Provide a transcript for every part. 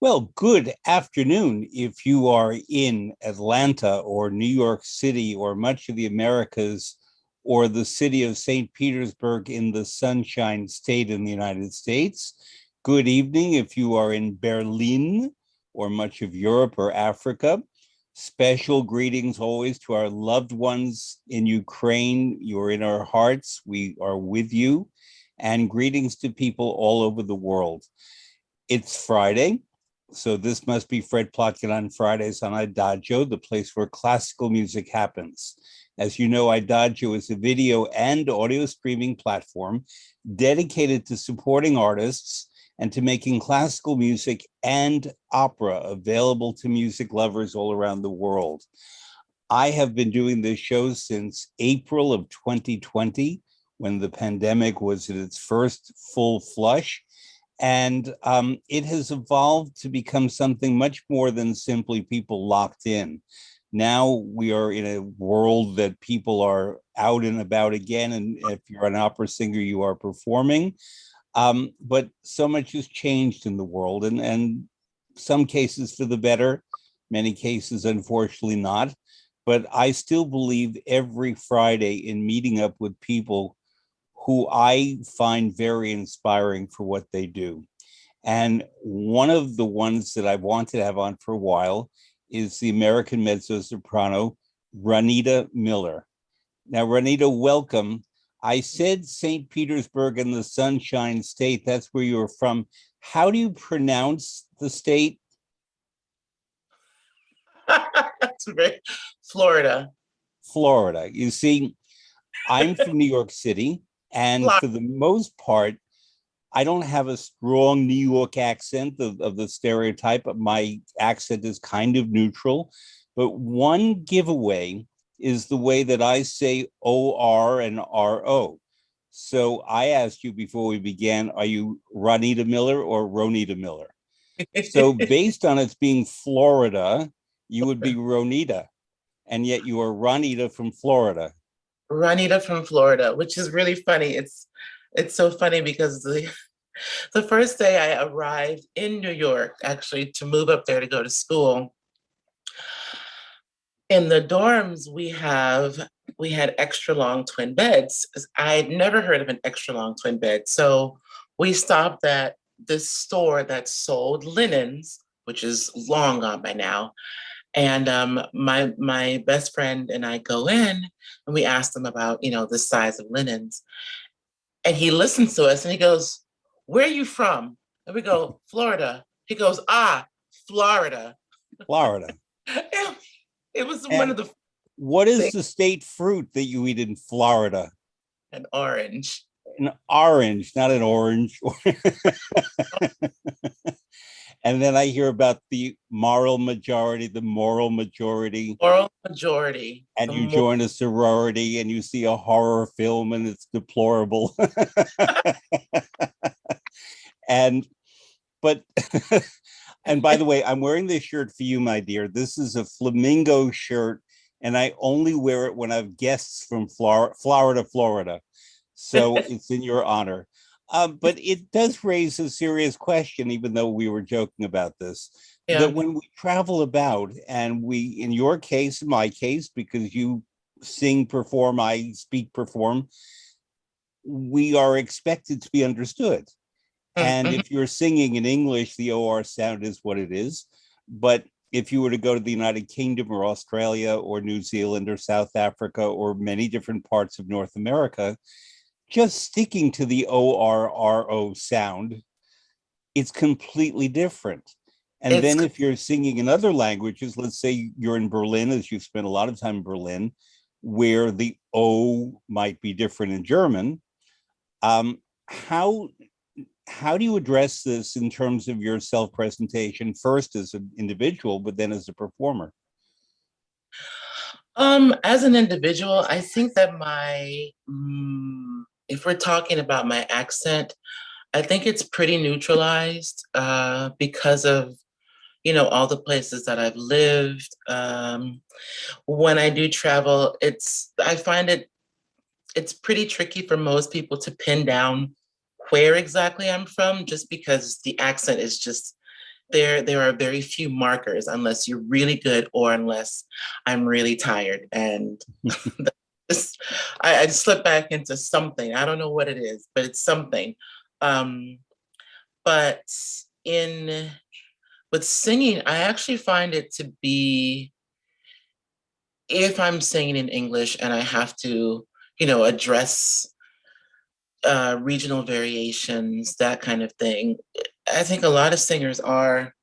Well, good afternoon if you are in Atlanta or New York City or much of the Americas or the city of St. Petersburg in the Sunshine State in the United States. Good evening if you are in Berlin or much of Europe or Africa. Special greetings always to our loved ones in Ukraine. You're in our hearts. We are with you. And greetings to people all over the world. It's Friday. So this must be Fred Plotkin on Fridays on Adagio, the place where classical music happens. As you know, Adagio is a video and audio streaming platform dedicated to supporting artists and to making classical music and opera available to music lovers all around the world. I have been doing this show since April of 2020, when the pandemic was in its first full flush. And it has evolved to become something much more than simply people locked in. Now we are in a world that people are out and about again. And if you're an opera singer, you are performing. But so much has changed in the world, and some cases for the better, many cases, unfortunately, not. But I still believe every Friday in meeting up with people who I find very inspiring for what they do. And one of the ones that I've wanted to have on for a while is the American mezzo-soprano, Ronnita Miller. Now, Ronnita, welcome. I said St. Petersburg and the Sunshine State, that's where you're from. How do you pronounce the state? That's right. Florida. Florida. You see, I'm from New York City. And for the most part, I don't have a strong New York accent of the stereotype. My accent is kind of neutral. But one giveaway is the way that I say OR and RO. So I asked you before we began, are you Ronnita Miller or Ronnita Miller? So based on its being Florida, you would be Ronnita. And yet you are Ronnita from Florida. Ronnita from Florida, which is really funny. It's so funny because the first day I arrived in New York, actually, to move up there to go to school, in the dorms we had extra long twin beds. I'd never heard of an extra long twin bed. So we stopped at this store that sold linens, which is long gone by now. And my best friend and I go in and we ask them about, the size of linens. And he listens to us and he goes, "Where are you from?" And we go, "Florida." He goes, "Ah, Florida." Florida. It was And one of the what is the state fruit that you eat in Florida? An orange. An orange, not an orange. And then I hear about the moral majority. Moral majority. And you join a sorority and you see a horror film and it's deplorable. And by the way, I'm wearing this shirt for you, my dear. This is a flamingo shirt, and I only wear it when I have guests from Florida. So it's in your honor. But it does raise a serious question, even though we were joking about this, that when we travel about and we, in your case, in my case, because you sing, perform, I speak, perform, we are expected to be understood. And if you're singing in English, the OR sound is what it is. But if you were to go to the United Kingdom or Australia or New Zealand or South Africa or many different parts of North America, just sticking to the ORRO sound, it's completely different. And then if you're singing in other languages, let's say you're in Berlin, as you've spent a lot of time in Berlin, where the O might be different in German, how do you address this in terms of your self-presentation, first as an individual, but then as a performer? As an individual, I think that if we're talking about my accent, I think it's pretty neutralized because of, all the places that I've lived. When I do travel, I find it's pretty tricky for most people to pin down where exactly I'm from, just because the accent is just there are very few markers unless you're really good or unless I'm really tired. And this, I slip back into something. I don't know what it is, but it's something. Um, but in with singing, I actually find it to be, if I'm singing in English and I have to, address regional variations, that kind of thing. I think a lot of singers are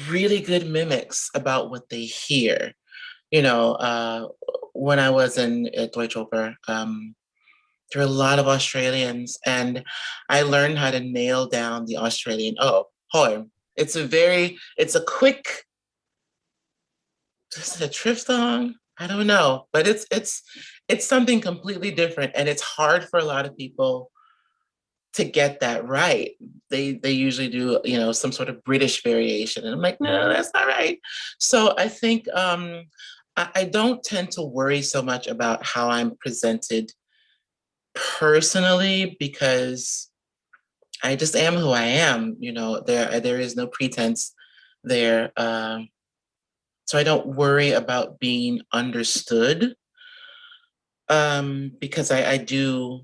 really good mimics about what they hear. When I was in at Deutsche Oper, there were a lot of Australians, and I learned how to nail down the Australian hoi. It's a quick, is it a triphthong? I don't know, but it's something completely different, and it's hard for a lot of people to get that right. They usually do, some sort of British variation. And I'm like, no, that's not right. So I think I don't tend to worry so much about how I'm presented personally, because I just am who I am. There is no pretense there. So I don't worry about being understood, because I do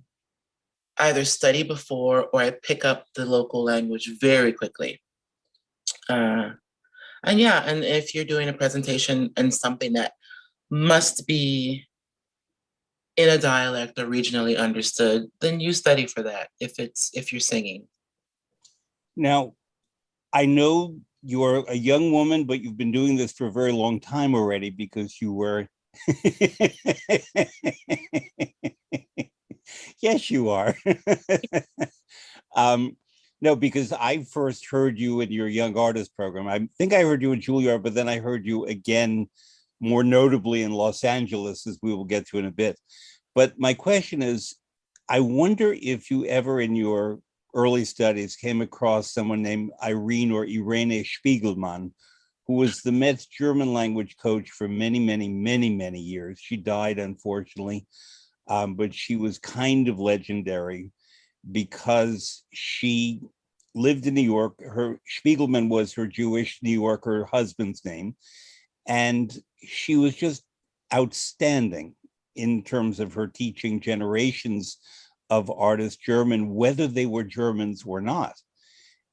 either study before or I pick up the local language very quickly. Uh, and yeah, and if you're doing a presentation and something that must be in a dialect or regionally understood, then you study for that if you're singing. Now, I know you're a young woman, but you've been doing this for a very long time already because you were. Yes, you are. um, no, because I first heard you in your young artist program. I think I heard you in Juilliard, but then I heard you again, more notably in Los Angeles, as we will get to in a bit. But my question is, I wonder if you ever in your early studies came across someone named Irene or Irene Spiegelman, who was the Met's German language coach for many, many, many, many years. She died, unfortunately, but she was kind of legendary because she lived in New York. Her Spiegelman was her Jewish New Yorker husband's name, and she was just outstanding in terms of her teaching generations of artists German, whether they were Germans or not.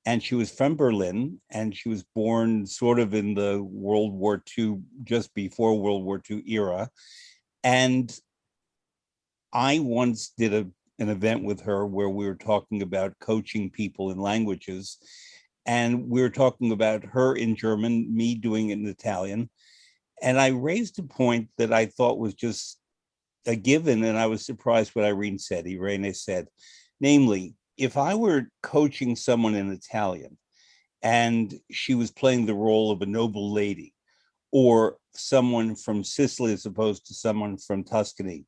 And she was from Berlin, and she was born sort of in the World War II, just before World War II era. And I once did an event with her where we were talking about coaching people in languages. And we were talking about her in German, me doing it in Italian. And I raised a point that I thought was just a given, and I was surprised what Irene said, namely, if I were coaching someone in Italian and she was playing the role of a noble lady or someone from Sicily as opposed to someone from Tuscany,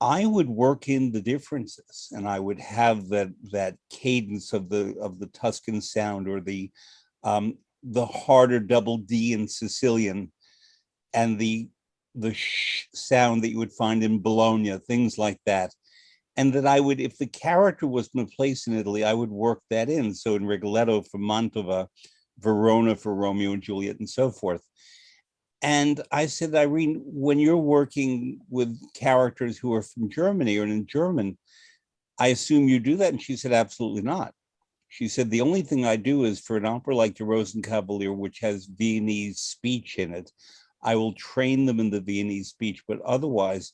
I would work in the differences, and I would have that cadence of the Tuscan sound, or the harder double D in Sicilian, and the sound that you would find in Bologna, things like that. And that I would, if the character was in a place in Italy, I would work that in. So in Rigoletto for Mantova, Verona for Romeo and Juliet, and so forth. And I said, Irene, when you're working with characters who are from Germany or in German, I assume you do that. And she said, absolutely not. She said, the only thing I do is for an opera like the Rosenkavalier, which has Viennese speech in it, I will train them in the Viennese speech, but otherwise,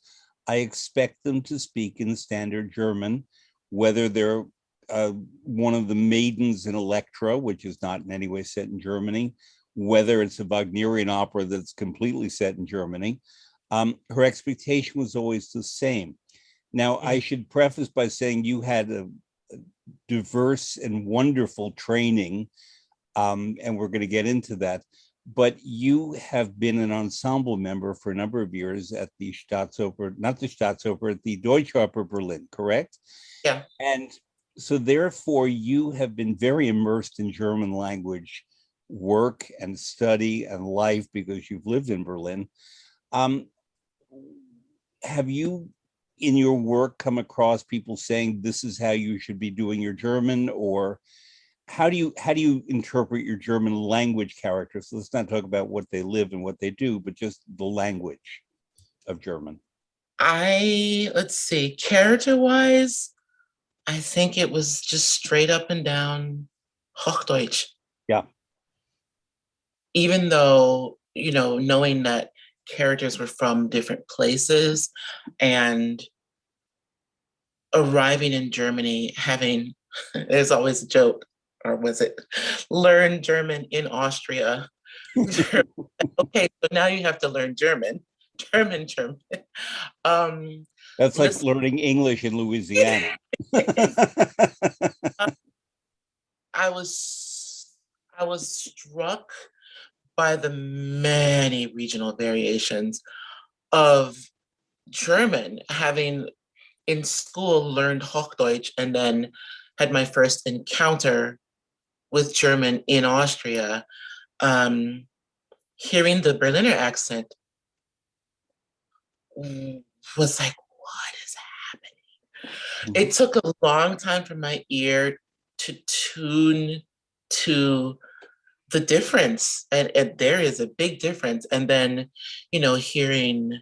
I expect them to speak in standard German, whether they're one of the maidens in Electra, which is not in any way set in Germany, whether it's a Wagnerian opera that's completely set in Germany. Her expectation was always the same. Now, I should preface by saying you had a diverse and wonderful training, and we're going to get into that. But you have been an ensemble member for a number of years at the Staatsoper, not the Staatsoper, at the Deutsche Oper Berlin, correct? Yeah. And so therefore you have been very immersed in German language work and study and life because you've lived in Berlin. Um, have you in your work come across people saying this is how you should be doing your German, or how do you interpret your German language characters? So let's not talk about what they live and what they do, but just the language of German. Let's see, character wise, I think it was just straight up and down Hochdeutsch. Yeah. Even though, knowing that characters were from different places and arriving in Germany, having, there's always a joke, or was it, learn German in Austria. Okay, so now you have to learn German. German. That's like Listen, learning English in Louisiana. I was struck by the many regional variations of German, having in school learned Hochdeutsch and then had my first encounter with German in Austria. Hearing the Berliner accent was like, what is happening? It took a long time for my ear to tune to the difference. And there is a big difference. And then, hearing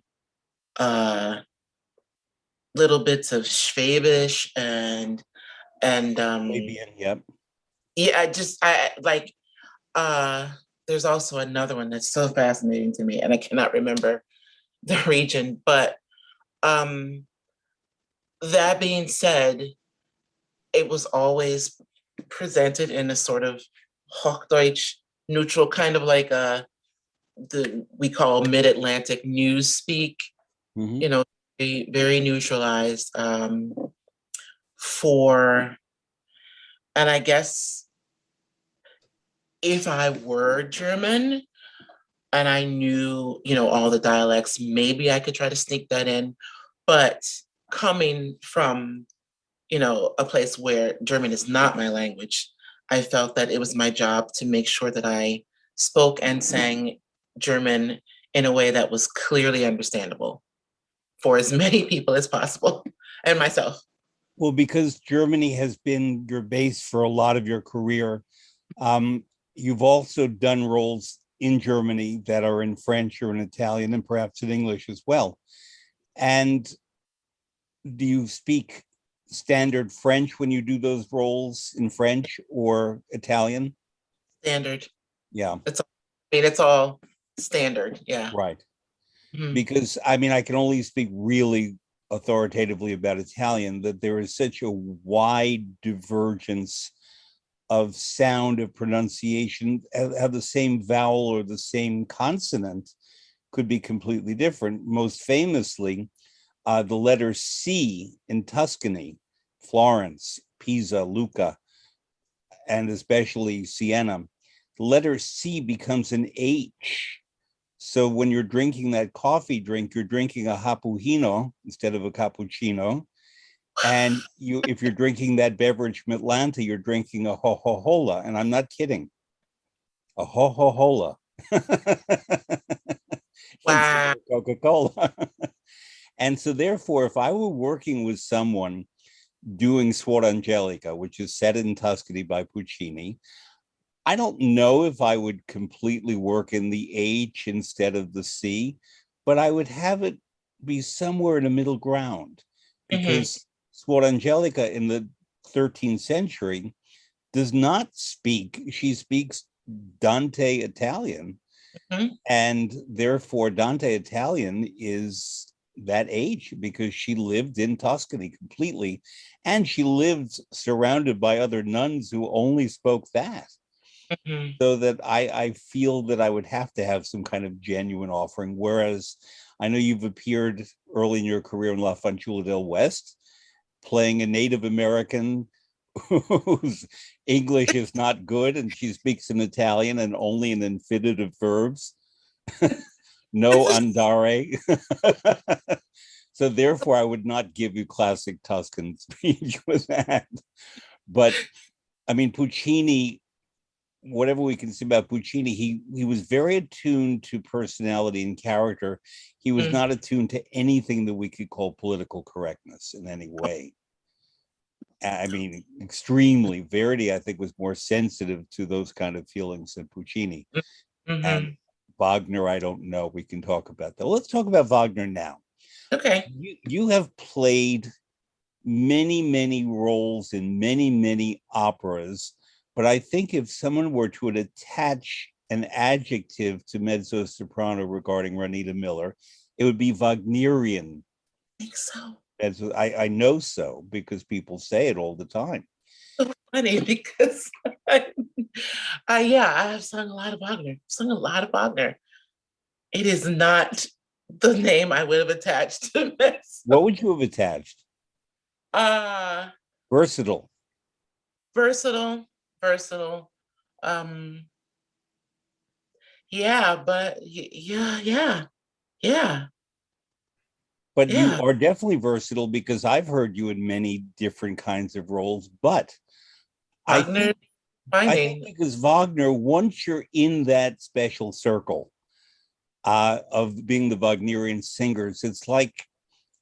little bits of Schwäbisch and Fabian, yep. yeah, I like there's also another one that's so fascinating to me, and I cannot remember the region, but that being said, it was always presented in a sort of Hochdeutsch neutral, kind of like we call mid-Atlantic news speak, Mm-hmm. very, very neutralized for, and I guess if I were German and I knew, all the dialects, maybe I could try to sneak that in. But coming from, a place where German is not my language, I felt that it was my job to make sure that I spoke and sang German in a way that was clearly understandable for as many people as possible and myself. Well, because Germany has been your base for a lot of your career, you've also done roles in Germany that are in French or in Italian and perhaps in English as well. And do you speak standard French when you do those roles in French or Italian? Standard. Yeah, It's all standard. Yeah. right. Mhm. Because I mean, I can only speak really authoritatively about Italian, that there is such a wide divergence of sound, of pronunciation, how the same vowel or the same consonant could be completely different. Most famously, the letter C in Tuscany, Florence, Pisa, Lucca, and especially Siena, the letter C becomes an H. So when you're drinking that coffee drink, you're drinking a hapuhino instead of a cappuccino. And if you're drinking that beverage from Atlanta, you're drinking a ho-ho-hola. And I'm not kidding. A ho-ho-hola. Instead Wow. of Coca-Cola. And so therefore, if I were working with someone doing Suor Angelica, which is set in Tuscany by Puccini, I don't know if I would completely work in the H instead of the C, but I would have it be somewhere in a middle ground, Mhm. because Suor Angelica in the 13th century does not speak, she speaks Dante Italian, Mhm. and therefore Dante Italian is that age because she lived in Tuscany completely, and she lived surrounded by other nuns who only spoke that. Mhm. So that I feel that I would have to have some kind of genuine offering. Whereas I know you've appeared early in your career in La Fanciulla del West, playing a Native American whose English is not good and she speaks in Italian and only in infinitive verbs. No This is andare. So therefore, I would not give you classic Tuscan speech with that. But I mean, Puccini, whatever we can say about Puccini, he was very attuned to personality and character. He was mm, not attuned to anything that we could call political correctness in any way. I mean, extremely. Verdi, I think, was more sensitive to those kind of feelings than Puccini. And Mm-hmm. Wagner, I don't know. We can talk about that. Let's talk about Wagner now. Okay. You have played many, many roles in many, many operas. But I think if someone were to attach an adjective to mezzo soprano regarding Ronnita Miller, it would be Wagnerian. I think so. As I know so because people say it all the time. So funny because yeah, I have sung a lot of Wagner. Sung a lot of Wagner. It is not the name I would have attached to this. What would you have attached? Uh Versatile. versatile, versatile. Um, yeah, but yeah, But you yeah. are definitely versatile because I've heard you in many different kinds of roles. But I Wagner, think my I think name. because Wagner, once you're in that special circle of being the Wagnerian singers, it's like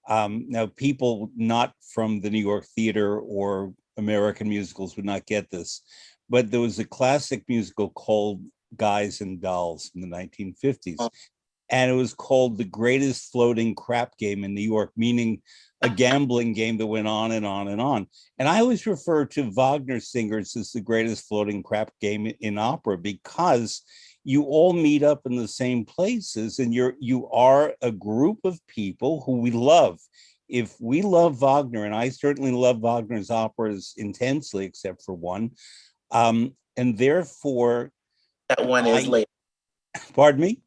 now people not from the New York theater or American musicals would not get this, but there was a classic musical called Guys and Dolls in the 1950s, and it was called The Greatest Floating Crap Game in New York, meaning a gambling game that went on and on and on. And I always refer to Wagner singers as the greatest floating crap game in opera because you all meet up in the same places and you are a group of people who we love. If we love Wagner, and I certainly love Wagner's operas intensely, except for one, and therefore That one is I, later. pardon me.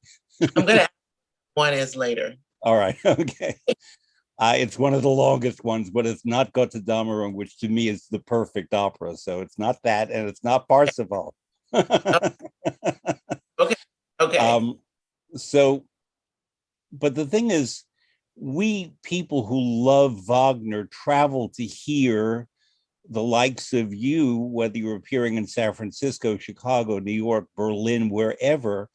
I'm gonna ask one is later. All right, okay. It's one of the longest ones, but it's not Götterdämmerung, which to me is the perfect opera. So it's not that, and it's not Parsifal. Okay, okay. um, so, but the thing is, we people who love Wagner travel to hear the likes of you, whether you're appearing in San Francisco, Chicago, New York, Berlin, wherever.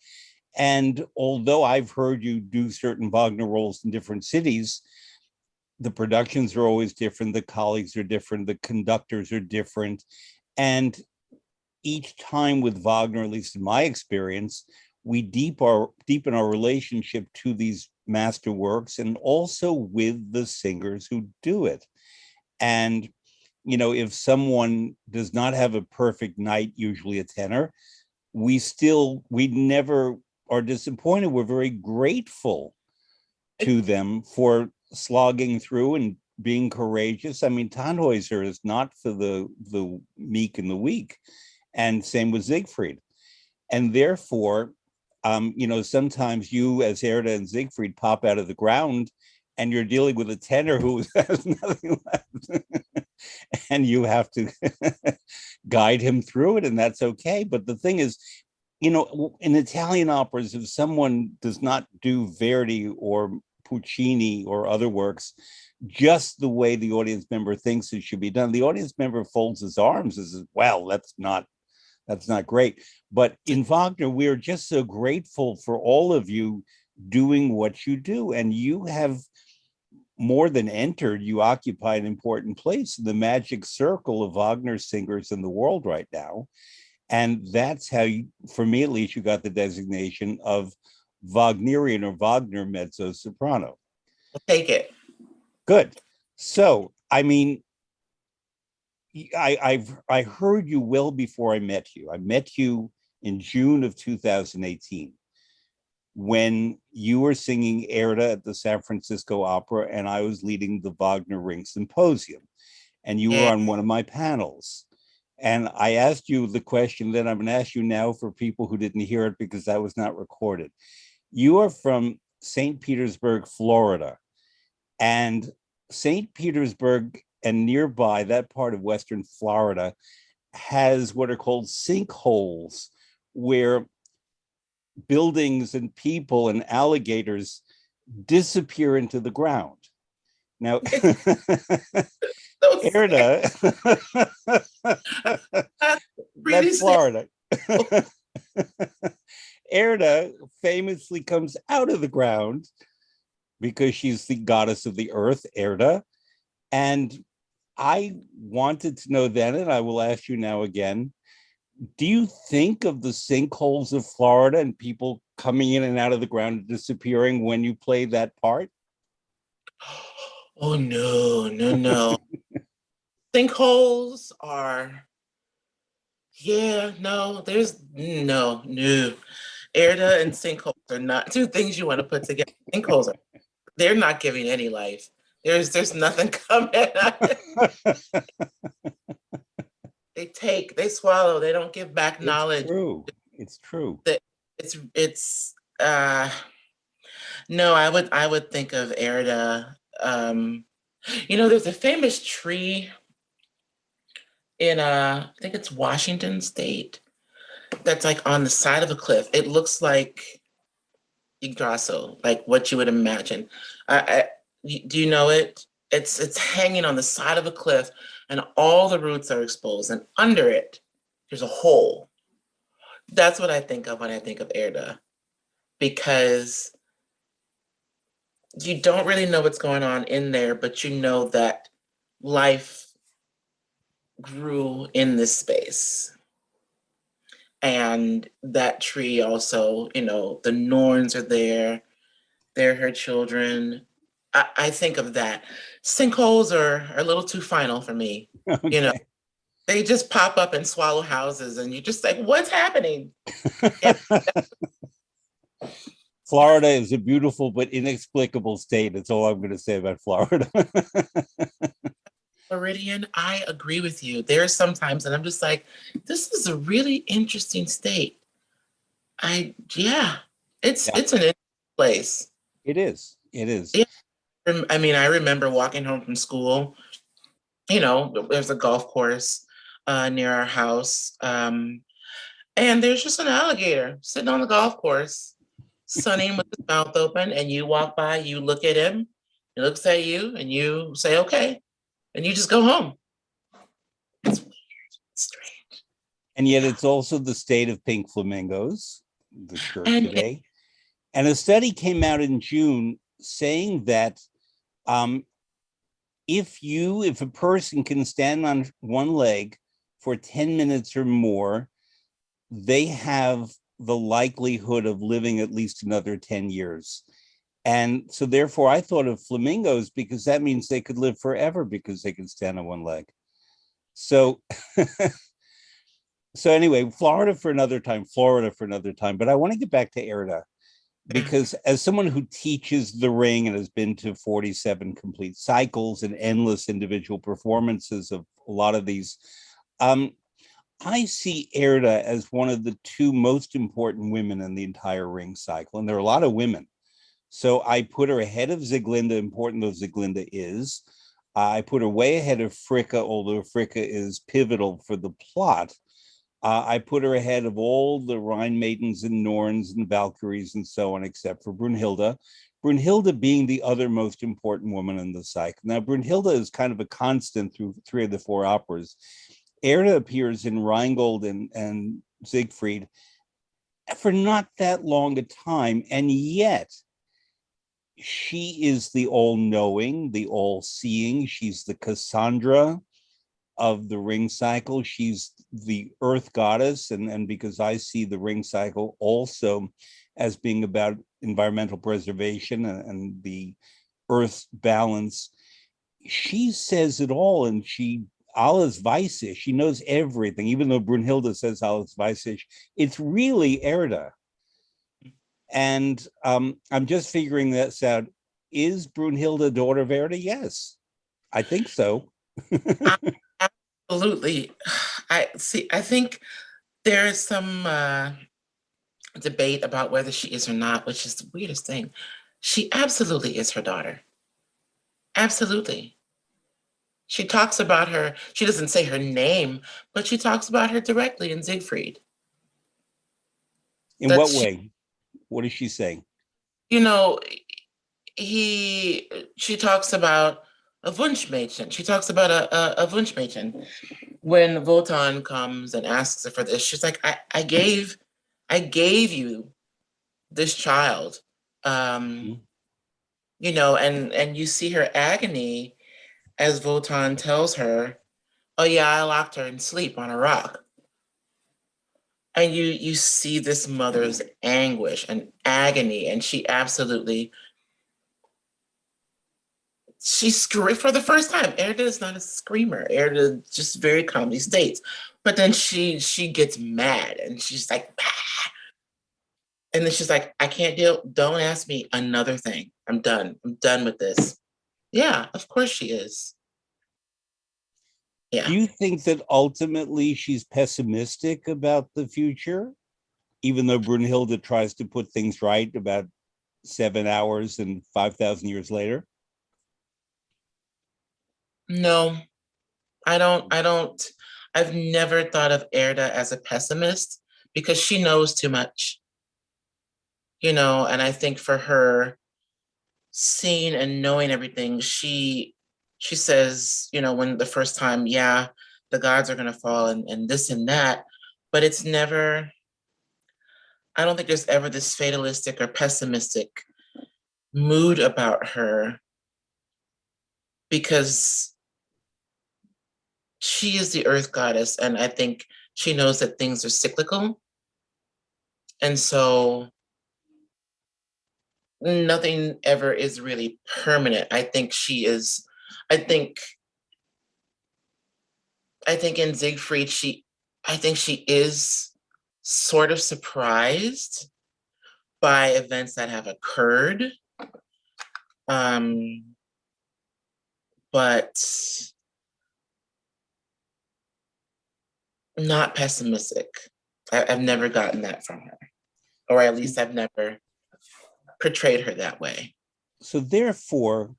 And although I've heard you do certain Wagner roles in different cities, the productions are always different, the colleagues are different, the conductors are different. And each time with Wagner, at least in my experience, we deepen our relationship to these masterworks and also with the singers who do it. And if someone does not have a perfect night, usually a tenor, we never are disappointed. We're very grateful to them for slogging through and being courageous. I mean, Tannhäuser is not for the meek and the weak, and same with Siegfried. And therefore, sometimes you as Erda and Siegfried pop out of the ground, and you're dealing with a tenor who has nothing left, and you have to guide him through it, and that's okay. But the thing is, in Italian operas, if someone does not do Verdi or Puccini or other works just the way the audience member thinks it should be done, the audience member folds his arms and says, well, that's not great. But in Wagner, we are just so grateful for all of you doing what you do. And you have more than entered, you occupy an important place in the magic circle of Wagner singers in the world right now. And that's how for me at least, you got the designation of Wagnerian or Wagner mezzo soprano. I'll take it. Good. So, I mean, I heard you well before I met you. I met you in June of 2018 when you were singing Erda at the San Francisco Opera, and I was leading the Wagner Ring Symposium, and you were Yeah. on one of my panels. And I asked you the question that I'm going to ask you now for people who didn't hear it because that was not recorded. You are from St. Petersburg, Florida, and St. Petersburg and nearby that part of Western Florida has what are called sinkholes where buildings and people and alligators disappear into the ground. Now, Those Erda, pretty that's sad. Florida. Erda famously comes out of the ground because she's the goddess of the earth, Erda. And I wanted to know then, and I will ask you now again, do you think of the sinkholes of Florida and people coming in and out of the ground and disappearing when you play that part? Oh no, no, no. Sinkholes are, yeah, no, there's no. Erda and sinkholes are not two things you want to put together. Sinkholes are, they're not giving any life. There's nothing coming out. They swallow, they don't give back It's knowledge. true. It's true. That it's no, I would think of Erda. There's a famous tree in I think it's Washington State that's like on the side of a cliff. It looks like Yggdrasil, like what you would imagine. Do you know it? It's hanging on the side of a cliff, and all the roots are exposed, and under it, there's a hole. That's what I think of when I think of Erda, because you don't really know what's going on in there, but you know that life grew in this space. And that tree also, the Norns are there. They're her children. I think of that. Sinkholes are a little too final for me. You know, Okay. they just pop up and swallow houses, and you're just like, what's happening? Yeah. Florida is a beautiful but inexplicable state. That's all I'm going to say about Florida. Floridian, I agree with you. There's sometimes, and I'm just like, this is a really interesting state. Yeah, it's Yeah, it's an interesting place. it is. It is. Yeah, I mean, I remember walking home from school. There's a golf course near our house, and there's just an alligator sitting on the golf course, sunning with his mouth open. And you walk by, you look at him, he looks at you, and you say, "Okay," and you just go home. It's weird, it's strange. And yet it's also the state of pink flamingos, the shirt And today. And a study came out in June saying that um, if a person can stand on one leg for 10 minutes or more, they have the likelihood of living at least another 10 years. And so therefore I thought of flamingos because that means they could live forever because they can stand on one leg. So so anyway, Florida for another time. But I want to get back to Erda yeah. because as someone who teaches the ring and has been to 47 complete cycles and endless individual performances of a lot of these, um, I see Erda as one of the two most important women in the entire ring cycle. And there are a lot of women. So I put her ahead of Sieglinde, important though Sieglinde is. I put her way ahead of Fricka, although Fricka is pivotal for the plot. I put her ahead of all the Rhine maidens and Norns and Valkyries and so on, except for Brunhilde. Brunhilde being the other most important woman in the cycle. Now, Brunhilde is kind of a constant through three of the four operas. Erda appears in Rheingold and Siegfried for not that long a time, and yet she is the all-knowing, the all-seeing. She's the Cassandra of the ring cycle. She's the earth goddess, and because I see the ring cycle also as being about environmental preservation and the earth's balance, she says it all, and she alles Weisse, she knows everything, even though Brunhilde says alles Weisse, it's really Erda. And I'm just figuring this out. Is Brunhilde daughter of Erda? Yes, I think so. Absolutely. I see. I think there is some debate about whether she is or not, which is the weirdest thing. She absolutely is her daughter. Absolutely. She talks about her, she doesn't say her name, but she talks about her directly in Siegfried. In That what she, way? What is she saying? you know, she talks about a Wunschmädchen. She talks about a Wunschmädchen. When Wotan comes and asks her for this, she's like, I gave you this child. Um, Mhm. and you see her agony as Wotan tells her, oh yeah, I locked her in sleep on a rock. And you see this mother's anguish and agony, and she absolutely she screamed for the first time. Erda is not a screamer. Erda just very calmly states. But then she gets mad and she's like, "Ah." And then she's like, I can't deal. Don't ask me another thing. I'm done. I'm done with this. Yeah, of course she is. Do Yeah. you think that ultimately she's pessimistic about the future, even though Brunhilde tries to put things right about 7 hours and 5,000 years later? No, I don't. I've never thought of Erda as a pessimist because she knows too much, and I think for her, seeing and knowing everything, she says, when the first time, yeah, the gods are gonna fall and this and that, but it's never, I don't think there's ever this fatalistic or pessimistic mood about her because she is the earth goddess, and I think she knows that things are cyclical. And so nothing ever is really permanent. I think I think in Siegfried, I think she is sort of surprised by events that have occurred, um, but not pessimistic. I've never gotten that from her, or at least I've never portrayed her that way. So therefore,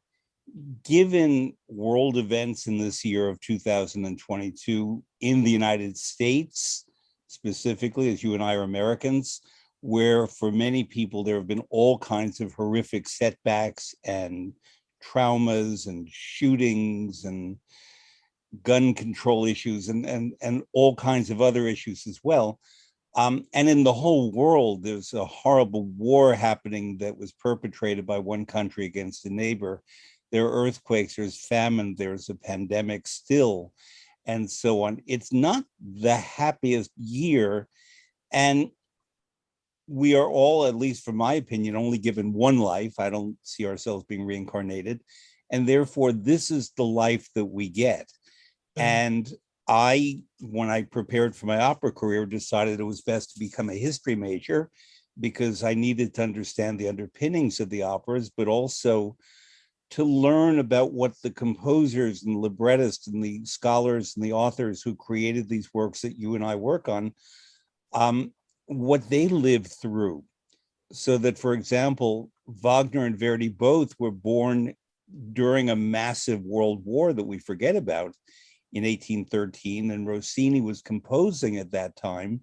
given world events in this year of 2022 in the United States, specifically, as you and I are Americans, where for many people there have been all kinds of horrific setbacks and traumas and shootings and gun control issues and all kinds of other issues as well. And in the whole world, there's a horrible war happening that was perpetrated by one country against a neighbor. There are earthquakes, there's famine, there's a pandemic still, and so on. It's not the happiest year. And we are all, at least from my opinion, only given one life. I don't see ourselves being reincarnated. And therefore, this is the life that we get. Mm. And when I prepared for my opera career, decided it was best to become a history major because I needed to understand the underpinnings of the operas, but also to learn about what the composers and librettists and the scholars and the authors who created these works that you and I work on, what they lived through. So that, for example, Wagner and Verdi both were born during a massive world war that we forget about in 1813, and Rossini was composing at that time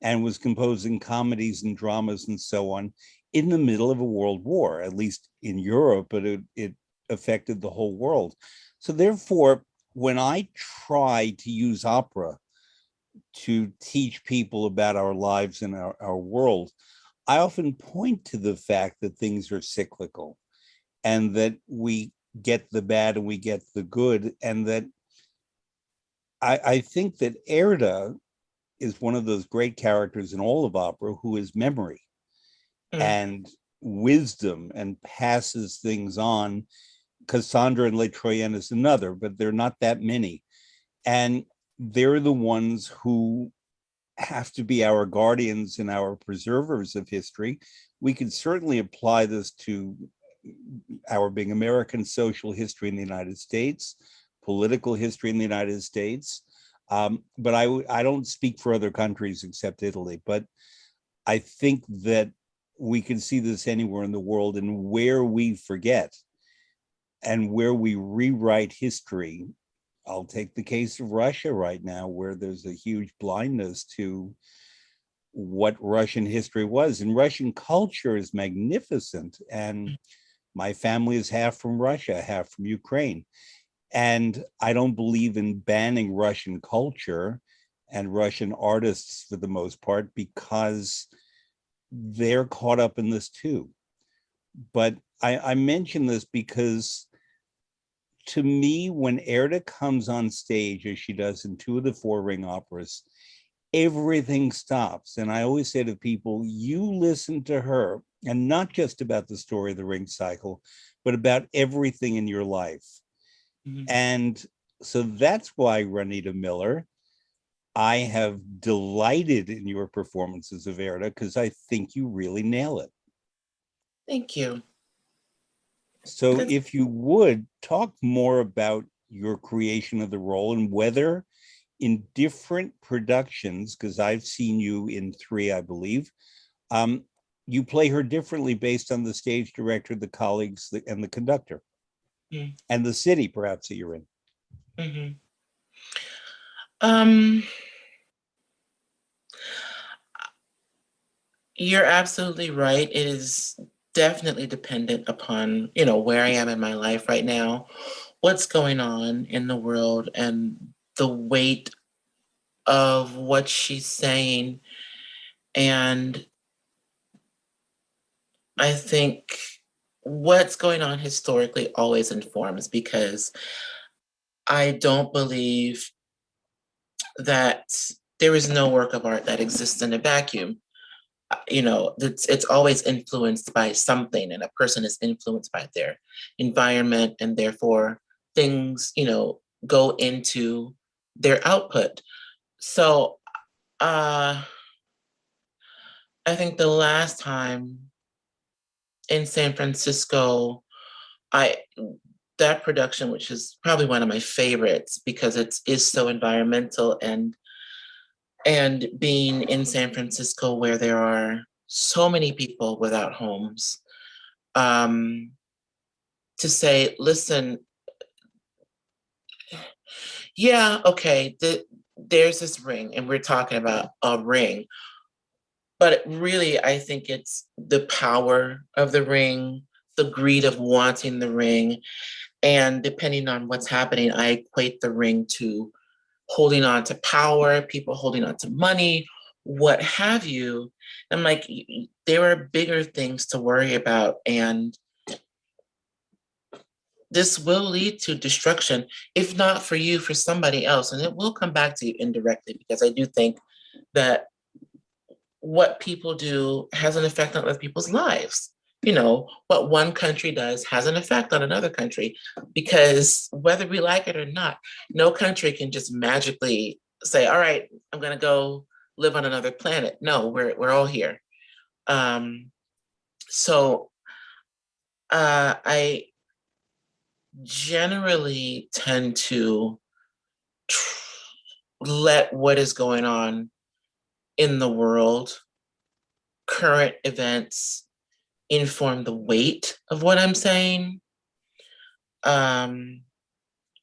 and was composing comedies and dramas and so on in the middle of a world war, at least in Europe, but it affected the whole world. So therefore, when I try to use opera to teach people about our lives and our world, I often point to the fact that things are cyclical and that we get the bad and we get the good, and that I think that Erda is one of those great characters in all of opera who is memory Mm. and wisdom and passes things on. Cassandra and Les Troyens is another, but there are not that many. And they're the ones who have to be our guardians and our preservers of history. We could certainly apply this to our being American social history in the United States, political history in the United States. But I don't speak for other countries except Italy. But I think that we can see this anywhere in the world, and where we forget and where we rewrite history. I'll take the case of Russia right now, where there's a huge blindness to what Russian history was. And Russian culture is magnificent. And my family is half from Russia, half from Ukraine. And I don't believe in banning Russian culture and Russian artists for the most part, because they're caught up in this too. But I mention this because to me, when Erda comes on stage, as she does in two of the Four Ring operas, everything stops. And I always say to people, you listen to her, and not just about the story of the Ring cycle, but about everything in your life. Mhm. And so that's why, Ronnita Miller, I have delighted in your performances of Erda, because I think you really nail it. Thank you. So That's, if you would talk more about your creation of the role and whether in different productions, because I've seen you in three, I believe, um, you play her differently based on the stage director, the colleagues, and the conductor, mm, and the city perhaps that you're in. mhm. Um, you're absolutely right. It is definitely dependent upon, where I am in my life right now, what's going on in the world, and the weight of what she's saying. And I think what's going on historically always informs, because I don't believe that there is no work of art that exists in a vacuum. It's always influenced by something, and a person is influenced by their environment, and therefore things, go into their output. So I think the last time in San Francisco, I that production, which is probably one of my favorites because it is so environmental, and being in San Francisco where there are so many people without homes, um, to say, listen, yeah, okay, there's this ring, and we're talking about a ring, but really, I think it's the power of the ring, the greed of wanting the ring, and depending on what's happening, I equate the ring to holding on to power, people holding on to money, what have you. I'm like, there are bigger things to worry about, and this will lead to destruction, if not for you, for somebody else. And it will come back to you indirectly, because I do think that what people do has an effect on other people's lives. What one country does has an effect on another country, because whether we like it or not, no country can just magically say, all right, I'm going to go live on another planet. No, we're all here. So I generally tend to let what is going on in the world, current events, inform the weight of what I'm saying. Um,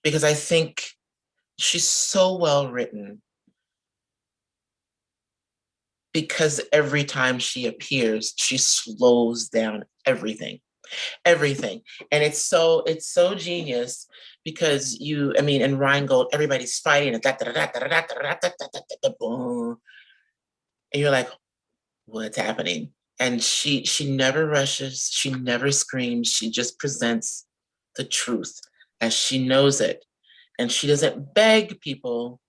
because I think she's so well written, because every time she appears, she slows down everything. And it's so genius, because in Rheingold, everybody's fighting, and you're like, what's happening? And she never rushes, she never screams, she just presents the truth as she knows it. And she doesn't beg people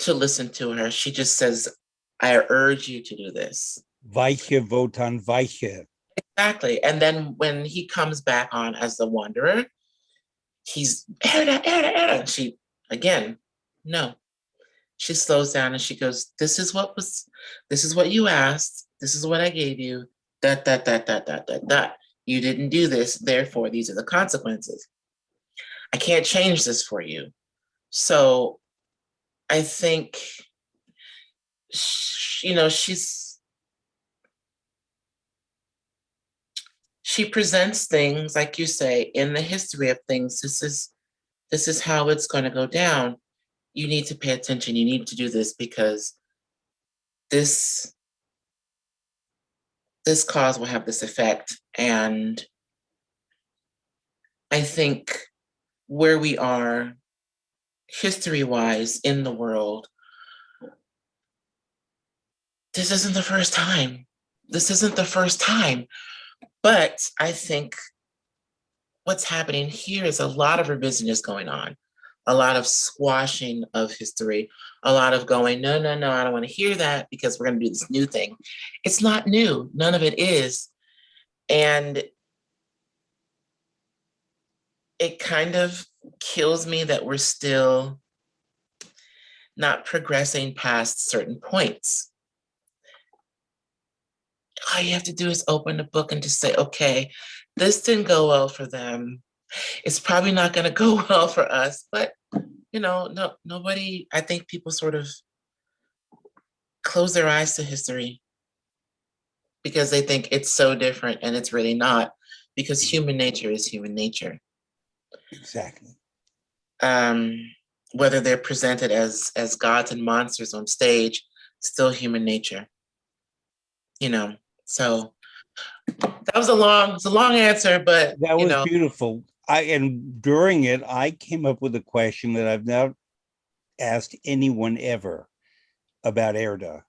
to listen to her. She just says, I urge you to do this. Weiche Wotan Weiche. Exactly. And then when he comes back on as the Wanderer, he's Erda, Erda, Erda. And she, again, no. She slows down and she goes, this is what you asked. This is what I gave you. That. You didn't do this. Therefore, these are the consequences. I can't change this for you. So I think, she presents things, like you say, in the history of things. This is how it's going to go down. You need to pay attention. You need to do this, because this this cause will have this effect. And I think where we are history-wise in the world, this isn't the first time. This isn't the first time. But I think what's happening here is a lot of revisionist going on, a lot of squashing of history, a lot of going, no, no, no, I don't want to hear that because we're going to do this new thing. It's not new. None of it is. And it kind of kills me that we're still not progressing past certain points. All you have to do is open the book and just say, okay, this didn't go well for them. It's probably not going to go well for us, but no, nobody, I think people sort of close their eyes to history because they think it's so different, and it's really not, because human nature is human nature. Exactly. Whether they're presented as gods and monsters on stage, still human nature. So that was a long answer, but That was beautiful. And during it, I came up with a question that I've not asked anyone ever about Erda.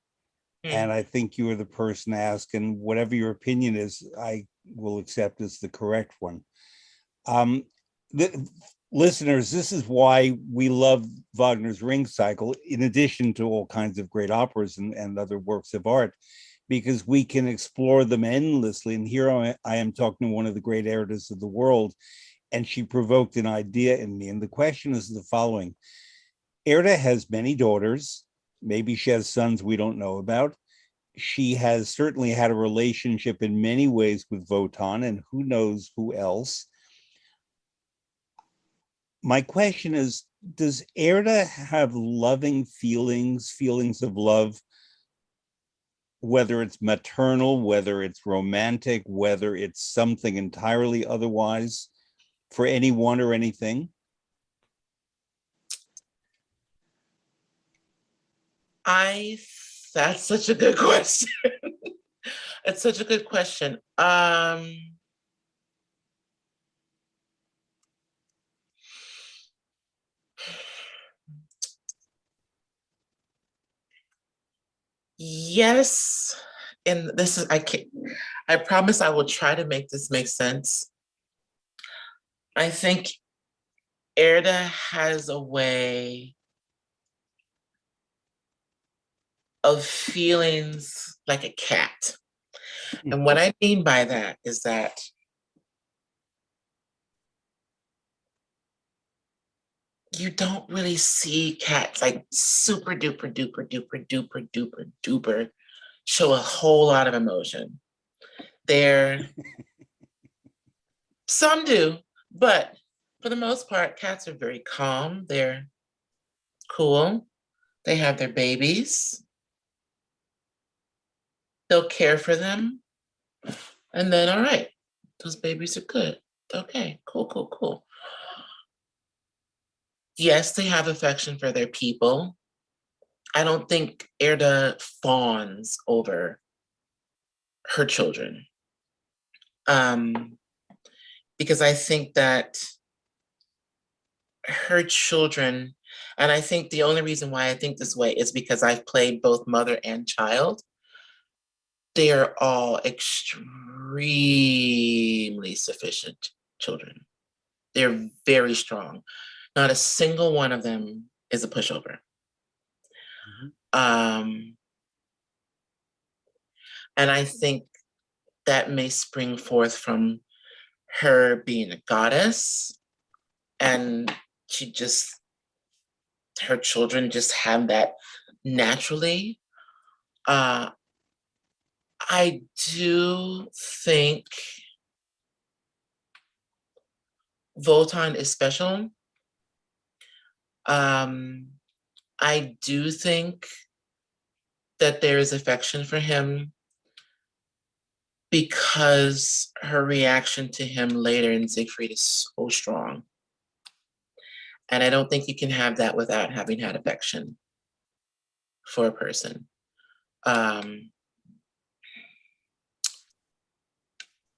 And I think you are the person to ask, and whatever your opinion is, I will accept as the correct one. The listeners, this is why we love Wagner's Ring Cycle, in addition to all kinds of great operas and other works of art, because we can explore them endlessly. And here I am talking to one of the great Erdas of the world, and she provoked an idea in me. And the question is the following. Erda has many daughters. Maybe she has sons we don't know about. She has certainly had a relationship in many ways with Wotan, and who knows who else. My question is, does Erda have loving feelings of love, whether it's maternal, whether it's romantic, whether it's something entirely otherwise, for anyone or anything? That's such a good question. It's such a good question. Yes, and this is I promise I will try to make this make sense. I think Erda has a way of feelings like a cat. And what I mean by that is that you don't really see cats like super duper duper duper duper duper duper show a whole lot of emotion. Some do, but for the most part, cats are very calm. They're cool. They have their babies. They'll care for them. And then, all right, those babies are good. Okay, cool, cool, cool. Yes, they have affection for their people. I don't think Erda fawns over her children. Because I think that her children, and I think the only reason why I think this way is because I've played both mother and child. They are all extremely sufficient children. They're very strong. Not a single one of them is a pushover. And I think that may spring forth from her being a goddess, and her children just have that naturally. I do think Wotan is special. I do think that there is affection for him because her reaction to him later in Siegfried is so strong. And I don't think you can have that without having had affection for a person.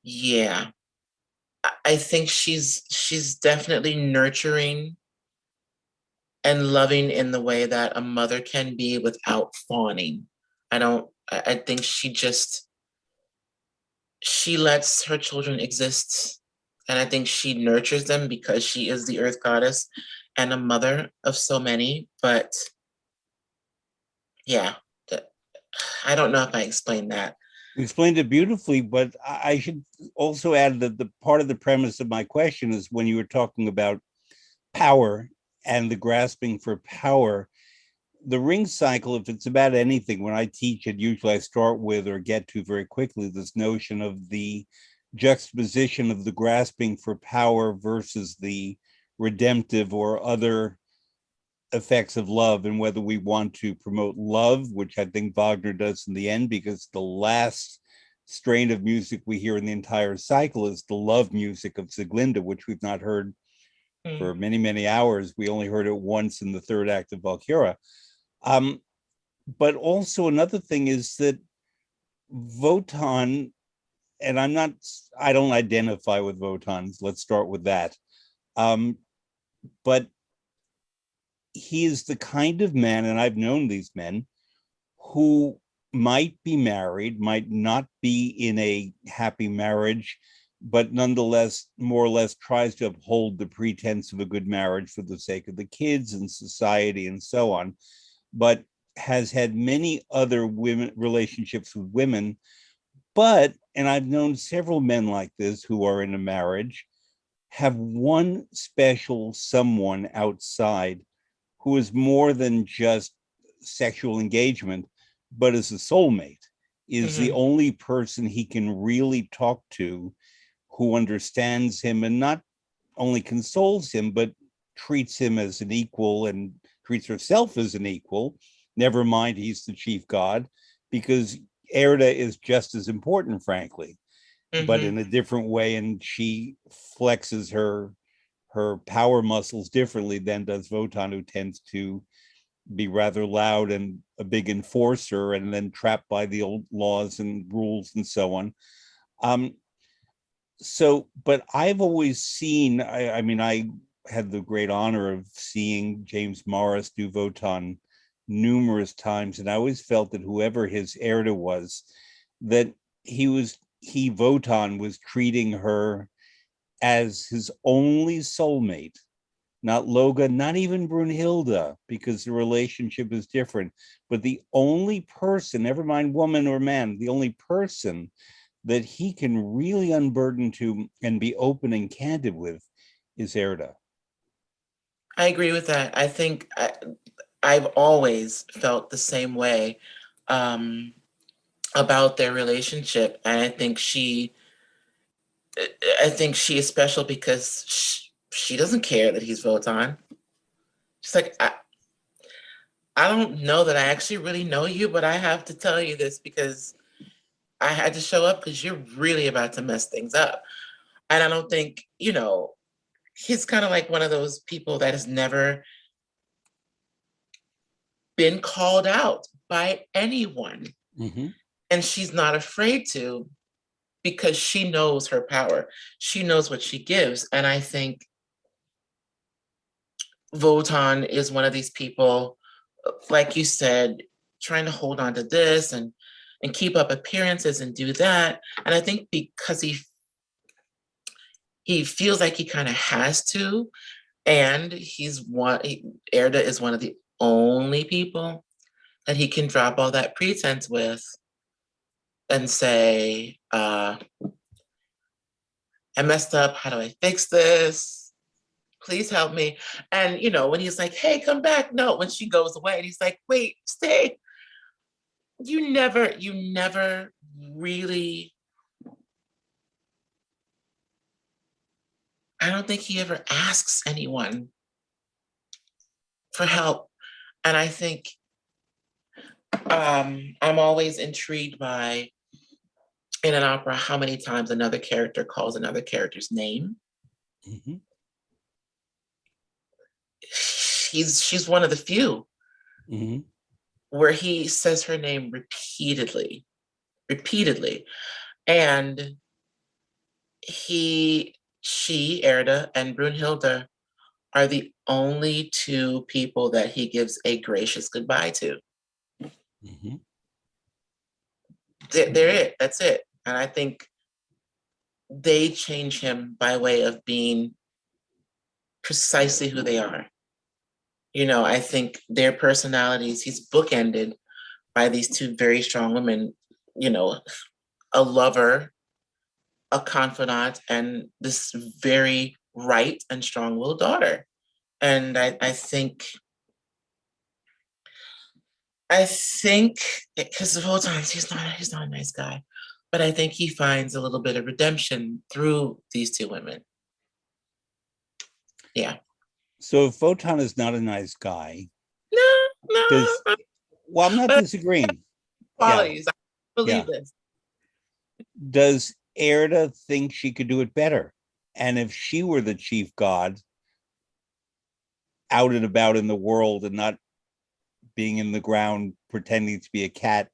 Yeah, I think she's definitely nurturing and loving in the way that a mother can be without fawning. I think she lets her children exist And I think she nurtures them because she is the earth goddess and a mother of so many. But yeah, I don't know if I explained that. You explained it beautifully, but I should also add that the part of the premise of my question is when you were talking about power and the grasping for power, the ring cycle, if it's about anything, when I teach it, usually I start with or get to very quickly this notion of the juxtaposition of the grasping for power versus the redemptive or other effects of love, and whether we want to promote love, which I think Wagner does in the end, because the last strain of music we hear in the entire cycle is the love music of Sieglinde, which we've not heard for Mm. many, many hours. We only heard it once in the third act of Valkyria. Um, but also another thing is that Wotan, and I don't identify with Wotans. Let's start with that. Um, but he is the kind of man, and I've known these men, who might be married, might not be in a happy marriage, but nonetheless, more or less tries to uphold the pretense of a good marriage for the sake of the kids and society and so on, but has had many other women relationships with women. But, and I've known several men like this who are in a marriage, have one special someone outside who is more than just sexual engagement, but is a soulmate, is the Mm-hmm. only person he can really talk to, who understands him and not only consoles him, but treats him as an equal and treats herself as an equal. Never mind, he's the chief god, because Erda is just as important, frankly, but Mm-hmm. in a different way, and she flexes her power muscles differently than does Wotan, who tends to be rather loud and a big enforcer, and then trapped by the old laws and rules and so on. Um, but I've always seen, I mean, I had the great honor of seeing James Morris do Wotan numerous times, and I always felt that whoever his Erda was, that Wotan was treating her as his only soulmate, not Loga, not even Brunhilde, because the relationship is different. But the only person, never mind woman or man, the only person that he can really unburden to and be open and candid with is Erda. I agree with that. I've always felt the same way um, about their relationship, and I think she is special because she doesn't care that he's Votan. She's like, I don't know that I actually really know you, but I have to tell you this because I had to show up because you're really about to mess things up. And I don't think, he's kind of like one of those people that has never been called out by anyone. Mm-hmm. And she's not afraid to because she knows her power. She knows what she gives. And I think Votan is one of these people, like you said, trying to hold on to this and keep up appearances and do that. And I think because he feels like he kind of has to, and Erda is one of the only people that he can drop all that pretense with and say, I messed up. How do I fix this? Please help me. And, when he's like, hey, come back. No, when she goes away, and he's like, wait, stay. You never really, I don't think he ever asks anyone for help. And I think I'm always intrigued by in an opera how many times another character calls another character's name. Mm-hmm. She's one of the few Mm-hmm. where he says her name repeatedly. And she, Erda, and Brunhilde are the only two people that he gives a gracious goodbye to. Mm-hmm. They're it. That's it. And I think they change him by way of being precisely who they are. I think their personalities, he's bookended by these two very strong women, you know, a lover, a confidant, and this very right and strong-willed daughter. And I think because the whole time he's not a nice guy, but I think he finds a little bit of redemption through these two women. Yeah. So if Photon is not a nice guy, No, no, does well, I'm not but disagreeing. Yeah, qualities. I believe yeah. this. Does Erda think she could do it better? And if she were the chief god, out and about in the world and not being in the ground pretending to be a cat.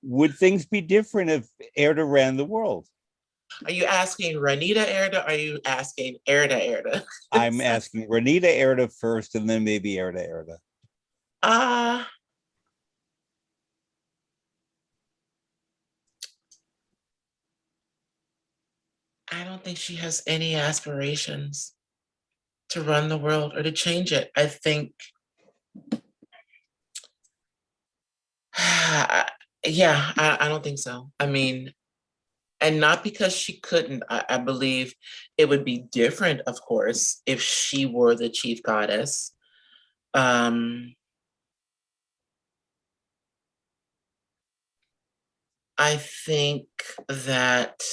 Would things be different if Erda ran the world? Are you asking Ronnita Erda? Or are you asking Erda? I'm asking Ronnita Erda first and then maybe Erda. Uh, I don't think she has any aspirations to run the world or to change it. I think, yeah, I don't think so. I mean, and not because she couldn't. I believe it would be different, of course, if she were the chief goddess. I think that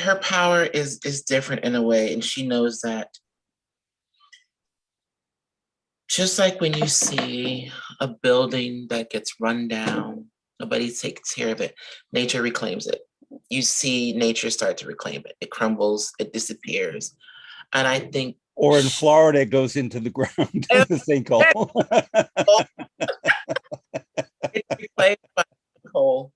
her power is different in a way, and she knows that. Just like when you see a building that gets run down, nobody takes care of it, nature reclaims it. You see nature start to reclaim it. It crumbles, it disappears. And I think or in Florida, it goes into the ground in the sinkhole. it's reclaimed by coal.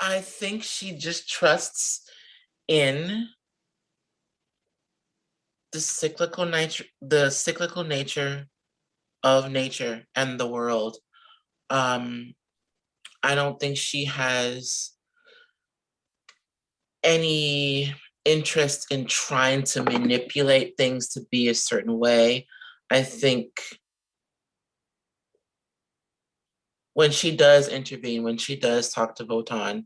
I think she just trusts in the cyclical nature of nature and the world. Um, I don't think she has any interest in trying to manipulate things to be a certain way. I think when she does intervene, when she does talk to Votan,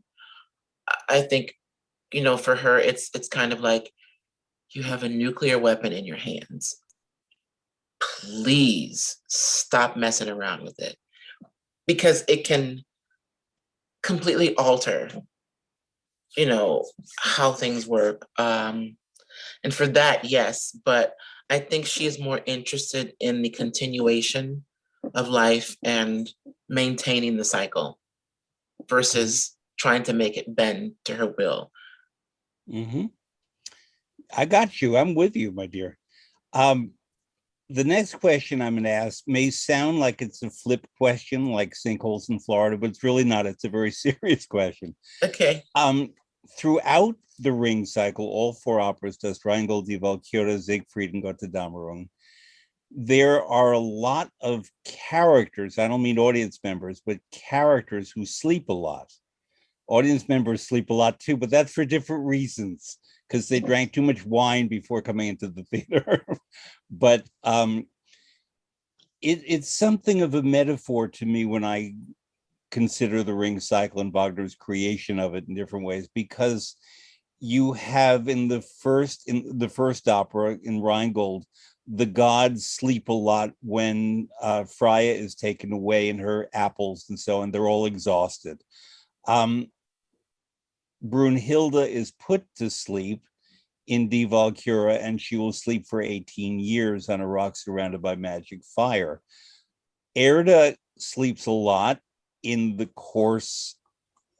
I think, for her, it's kind of like you have a nuclear weapon in your hands. Please stop messing around with it because it can completely alter, how things work. And for that, yes, but I think she is more interested in the continuation of life and maintaining the cycle versus trying to make it bend to her will. Mm-hmm. I got you. I'm with you, my dear. The next question I'm going to ask may sound like it's a flip question, like sinkholes in Florida, but it's really not. It's a very serious question. Okay. Throughout the Ring cycle, all four operas, Das Rheingold, Die Walküre, Siegfried, and Götterdämmerung, there are a lot of characters. I don't mean audience members, but characters who sleep a lot. Audience members sleep a lot too, but that's for different reasons because they drank too much wine before coming into the theater. But it's something of a metaphor to me when I consider the Ring cycle and Wagner's creation of it in different ways, because you have in the first opera in Rheingold, the gods sleep a lot when Freya is taken away and her apples and so on. They're all exhausted. Brunhilde is put to sleep in Die Walküre, and she will sleep for 18 years on a rock surrounded by magic fire. Erda sleeps a lot in the course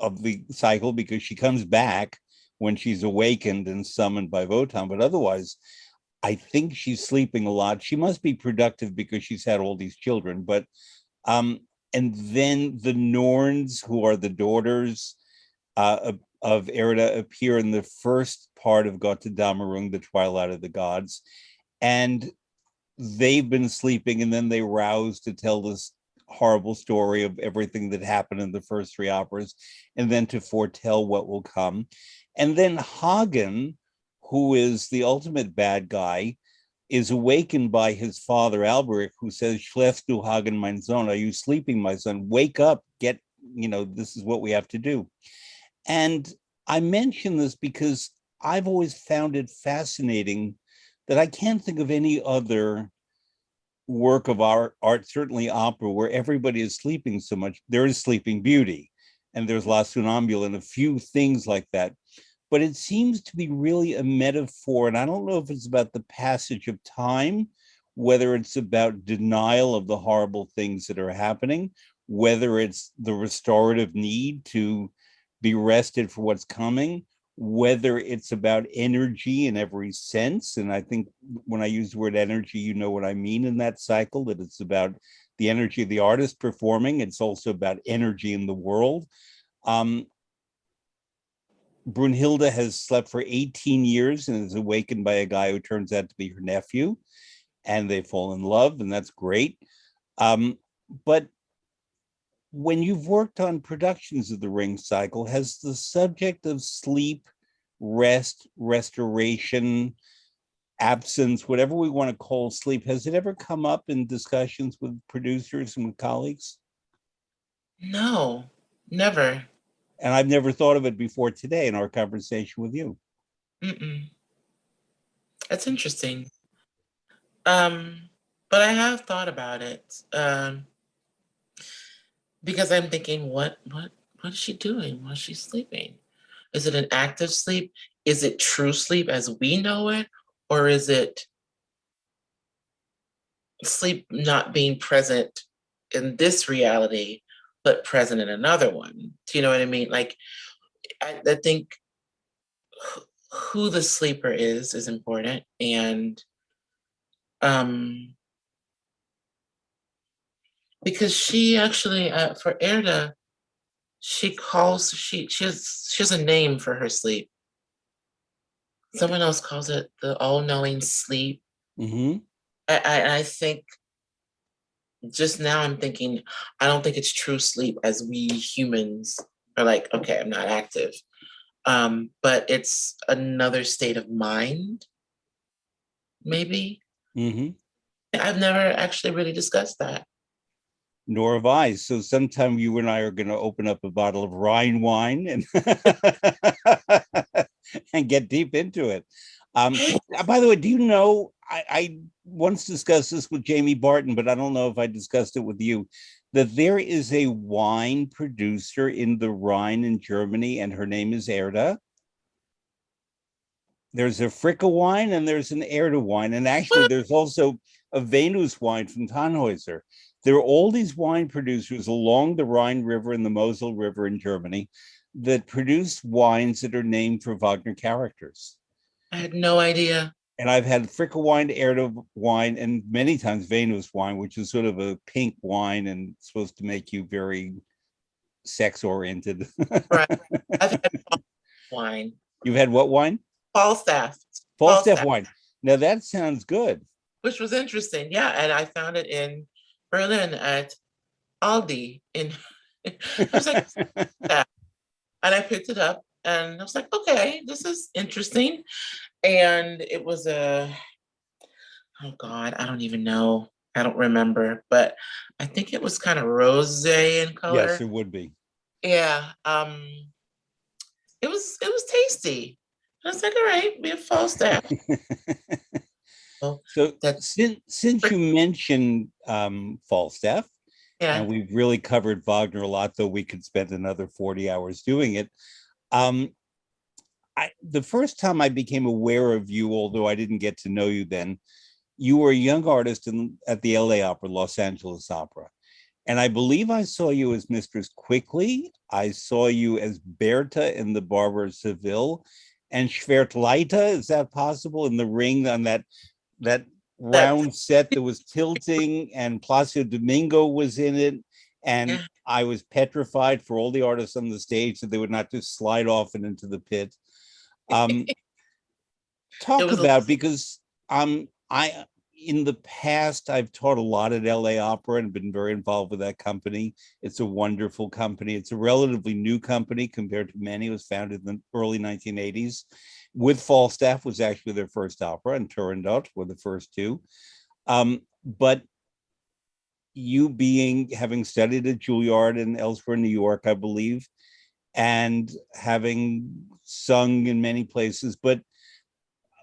of the cycle because she comes back when she's awakened and summoned by Wotan, but otherwise, I think she's sleeping a lot. She must be productive because she's had all these children, but and then the Norns, who are the daughters of Erda appear in the first part of Götterdämmerung, the Twilight of the Gods, and they've been sleeping, and then they rouse to tell this horrible story of everything that happened in the first three operas, and then to foretell what will come. And then Hagen, who is the ultimate bad guy, is awakened by his father, Alberic, who says, Schläfst du, Hagen, mein Sohn? Are you sleeping, my son? Wake up, get, this is what we have to do. And I mention this because I've always found it fascinating that I can't think of any other work of art, certainly opera, where everybody is sleeping so much. There is Sleeping Beauty, and there's La Sonnambula, and a few things like that. But it seems to be really a metaphor, and I don't know if it's about the passage of time, whether it's about denial of the horrible things that are happening, whether it's the restorative need to be rested for what's coming, whether it's about energy in every sense. And I think when I use the word energy, you know what I mean in that cycle, that it's about the energy of the artist performing. It's also about energy in the world. Brunhilde has slept for 18 years and is awakened by a guy who turns out to be her nephew, and they fall in love, and that's great. But when you've worked on productions of the Ring cycle, has the subject of sleep, rest, restoration, absence, whatever we want to call sleep, has it ever come up in discussions with producers and with colleagues? No, never. And I've never thought of it before today in our conversation with you. Mm-mm. That's interesting. But I have thought about it. Because I'm thinking, what is she doing while she's sleeping? Is it an active sleep? Is it true sleep as we know it? Or is it sleep not being present in this reality, but present in another one? Do you know what I mean? Like, I think who the sleeper is important. And because she actually, for Erda, she has a name for her sleep. Someone else calls it the all-knowing sleep. Mm-hmm. I think just now I'm thinking, I don't think it's true sleep as we humans are like, okay, I'm not active. But it's another state of mind, maybe. Mm-hmm. I've never actually really discussed that. Nor have I. So sometime you and I are going to open up a bottle of Rhine wine and and get deep into it. By the way, do you know, I once discussed this with Jamie Barton, but I don't know if I discussed it with you, that there is a wine producer in the Rhine in Germany, and her name is Erda. There's a Fricke wine and there's an Erda wine. And actually, there's also a Venus wine from Tannhäuser. There are all these wine producers along the Rhine River and the Mosel River in Germany that produce wines that are named for Wagner characters. I had no idea. And I've had Fricke wine, Erda wine, and many times Venus wine, which is sort of a pink wine and supposed to make you very sex oriented. Right. I've had wine. You've had what wine? Falstaff. Falstaff wine. Now that sounds good. Which was interesting. Yeah. And I found it in Berlin at Aldi. I was like, yeah. And I picked it up and I was like, okay, this is interesting. And it was oh God, I don't even know. I don't remember, but I think it was kind of rosé in color. Yes, it would be. Yeah. It was tasty. I was like, all right, be a Falstaff. So since you mentioned Falstaff, yeah. and we've really covered Wagner a lot, though we could spend another 40 hours doing it. The first time I became aware of you, although I didn't get to know you then, you were a young artist at the LA Opera, Los Angeles Opera. And I believe I saw you as Mistress Quickly. I saw you as Berta in The Barber of Seville, and Schwertleiter, is that possible, in The Ring, on that round set that was tilting, and Placido Domingo was in it, And Yeah. I was petrified for all the artists on the stage that they would not just slide off and into the pit. Um, It talk was a about, because I in the past I've taught a lot at LA Opera and been very involved with that company. It's a wonderful company. It's a relatively new company compared to many. It was founded in the early 1980s. With Falstaff was actually their first opera, and Turandot were the first two. But you being having studied at Juilliard and elsewhere in New York, I believe, and having sung in many places, but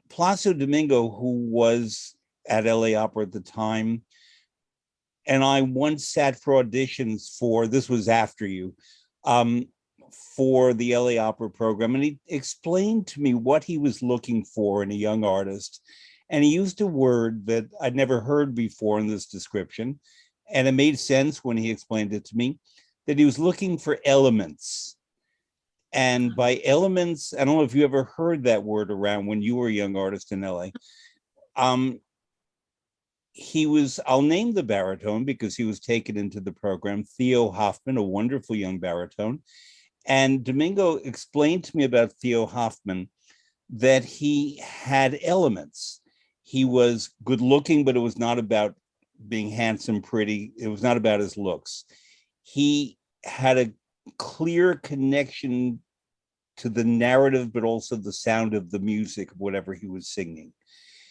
Placido Domingo, who was at LA Opera at the time, and I once sat for auditions for, this was after you, um, for the LA Opera program, and he explained to me what he was looking for in a young artist. And he used a word that I'd never heard before in this description. And it made sense when he explained it to me, that he was looking for elements. And by elements, I don't know if you ever heard that word around when you were a young artist in LA. Um, he was, I'll name the baritone because he was taken into the program, Theo Hoffman, a wonderful young baritone. And Domingo explained to me about Theo Hoffman that he had elements. He was good looking, but it was not about being handsome, pretty. It was not about his looks. He had a clear connection to the narrative, but also the sound of the music of whatever he was singing.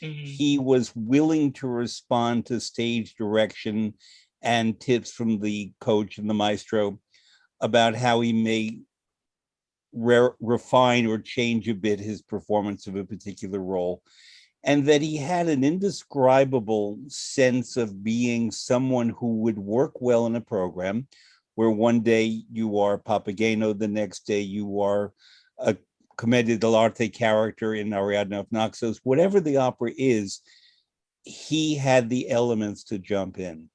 Mhm. He was willing to respond to stage direction and tips from the coach and the maestro about how he may refine or change a bit his performance of a particular role. And that he had an indescribable sense of being someone who would work well in a program where one day you are Papageno, the next day you are a Commedia dell'arte character in Ariadne of Naxos. Whatever the opera is, he had the elements to jump in.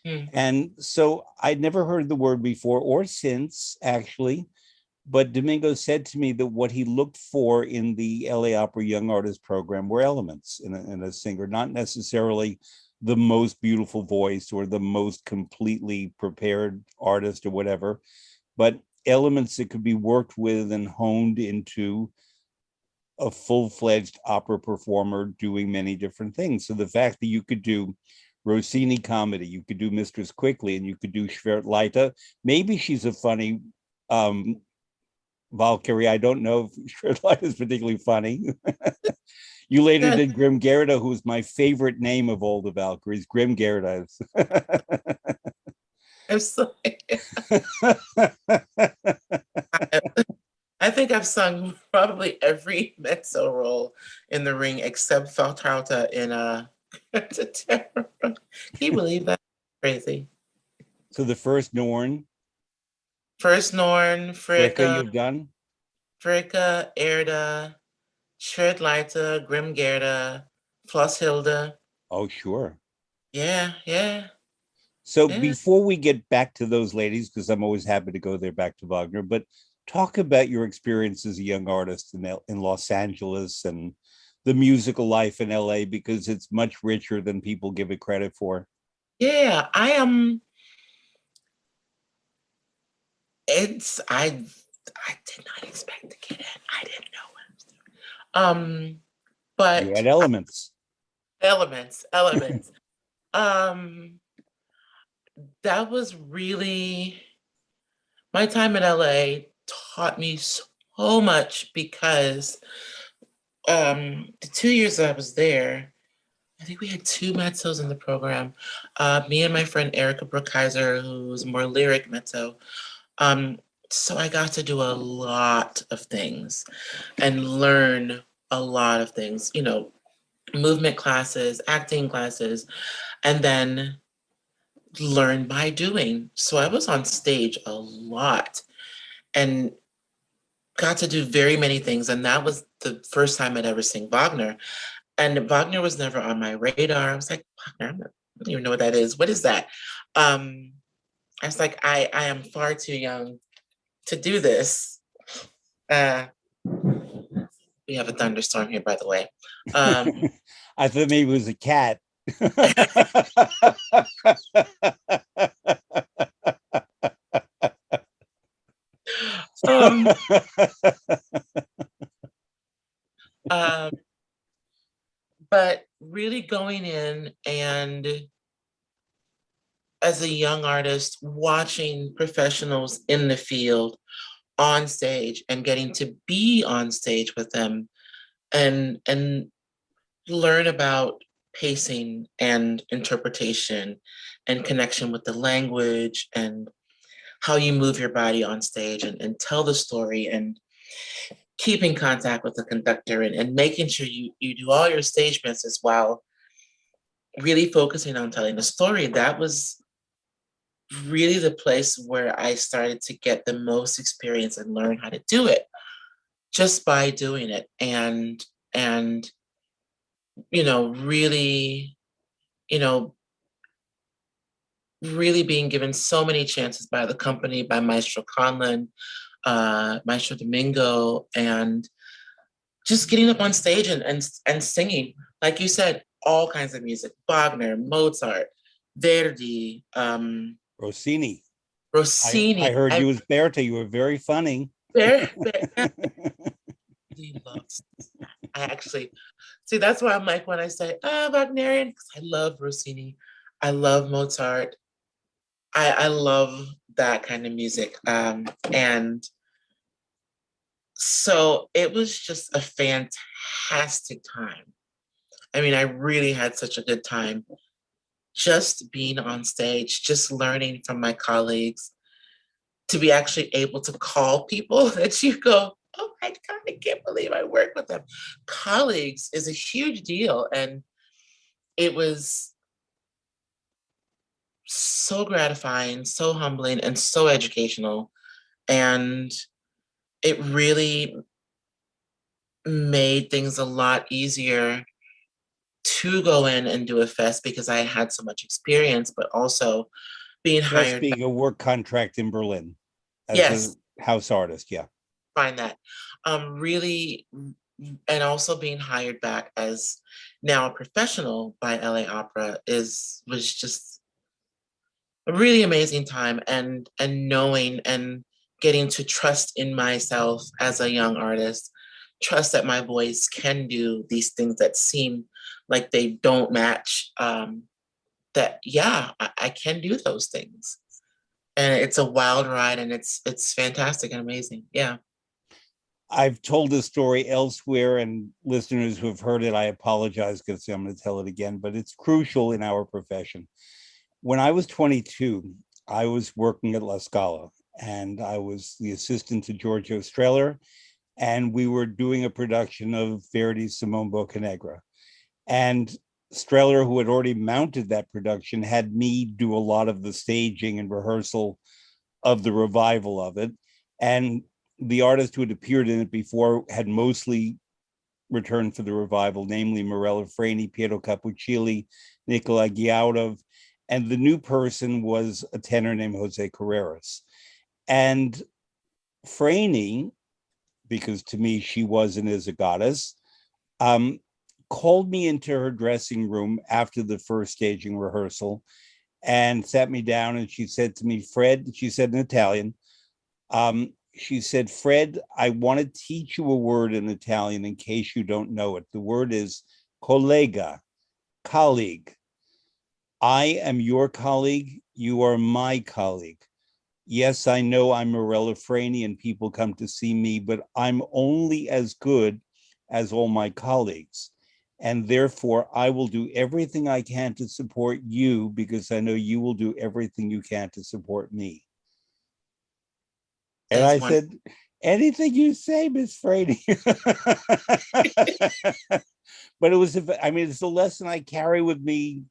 Mm. And so I'd never heard the word before or since, actually. But Domingo said to me that what he looked for in the LA Opera Young Artist Program were elements in a singer, not necessarily the most beautiful voice or the most completely prepared artist or whatever, but elements that could be worked with and honed into a full-fledged opera performer doing many different things. So the fact that you could do Rossini comedy, you could do Mistress Quickly, and you could do Schwertleiter. Maybe she's a funny Valkyrie. I don't know if Schwertleiter is particularly funny. You later Yeah, did Grim Gerda, who's my favorite name of all the Valkyries. Grim Gerda. I'm sorry. I, I think I've sung probably every mezzo role in the ring except Faltrauta in Can you believe that? Crazy. So the first Norn, First Norn, Fricka Fricka, you've done? Fricka, Erda, Schwertleiter, Grimgerda, Flosshilde. Oh, sure. Yeah, yeah, So yeah. before we get back to those ladies, because I'm always happy to go there back to Wagner, but talk about your experience as a young artist in Los Angeles and the musical life in LA, because it's much richer than people give it credit for. Yeah, I am. It's I did not expect to get in. I didn't know what I was doing. You But had elements. elements. Um, that was really my time in LA taught me so much because the 2 years that I was there, I think we had two mezzos in the program. Me and my friend Erica Brookhiser, who was more lyric mezzo. Um, so I got to do a lot of things and learn a lot of things, movement classes, acting classes, and then learn by doing. So I was on stage a lot and got to do very many things. And that was the first time I'd ever seen Wagner. And Wagner was never on my radar. I was like, Wagner, I don't even know what that is. What is that? I was like, I am far too young to do this. Uh, we have a thunderstorm here, by the way. I thought maybe it was a cat. Um, um, but really going in and as a young artist, watching professionals in the field on stage and getting to be on stage with them and learn about pacing and interpretation and connection with the language and how you move your body on stage and tell the story and keeping contact with the conductor and making sure you do all your stage misses while really focusing on telling the story. That was really the place where I started to get the most experience and learn how to do it just by doing it and really you know really being given so many chances by the company, by Maestro Conlon, Maestro Domingo, and just getting up on stage and singing, like you said, all kinds of music: Wagner, Mozart, Verdi, Rossini. I Rossini. heard you was Berta. You were very funny. I really love. I actually see. That's why I'm like when I say Wagnerian, because I love Rossini, I love Mozart, I love that kind of music, and so it was just a fantastic time. I mean, I really had such a good time just being on stage, just learning from my colleagues, to be actually able to call people that you go, oh my God, I can't believe I work with them. Colleagues is a huge deal. And it was so gratifying, so humbling, and so educational. And it really made things a lot easier to go in and do a fest because I had so much experience, but also being Fest hired back. being a work contract in Berlin as a Yes, house artist. Yeah. find that. Really, and also being hired back as now a professional by LA Opera was just a really amazing time, and knowing and getting to trust in myself as a young artist, trust that my voice can do these things that seem like they don't match. That yeah, I can do those things, and it's a wild ride, and it's fantastic and amazing. Yeah. I've told this story elsewhere, and listeners who have heard it, I apologize because I'm going to tell it again, but it's crucial in our profession. When I was 22, I was working at La Scala, and I was the assistant to Giorgio Strehler, and we were doing a production of Verdi's Simone Boccanegra. And Strehler, who had already mounted that production, had me do a lot of the staging and rehearsal of the revival of it. And the artists who had appeared in it before had mostly returned for the revival, namely Morella Freni, Piero Cappuccilli, Nicola Giaudov, and the new person was a tenor named Jose Carreras. And Freni, because to me she was and is a goddess, um, called me into her dressing room after the first staging rehearsal and sat me down, and she said to me, Fred, she said in Italian, she said, Fred, I want to teach you a word in Italian in case you don't know it. The word is collega, colleague. I am your colleague. You are my colleague. Yes, I know I'm Morella Freni and people come to see me, but I'm only as good as all my colleagues. And therefore, I will do everything I can to support you because I know you will do everything you can to support me. And That's I one. said, anything you say, Miss Frady. But it was, I mean, it's a lesson I carry with me.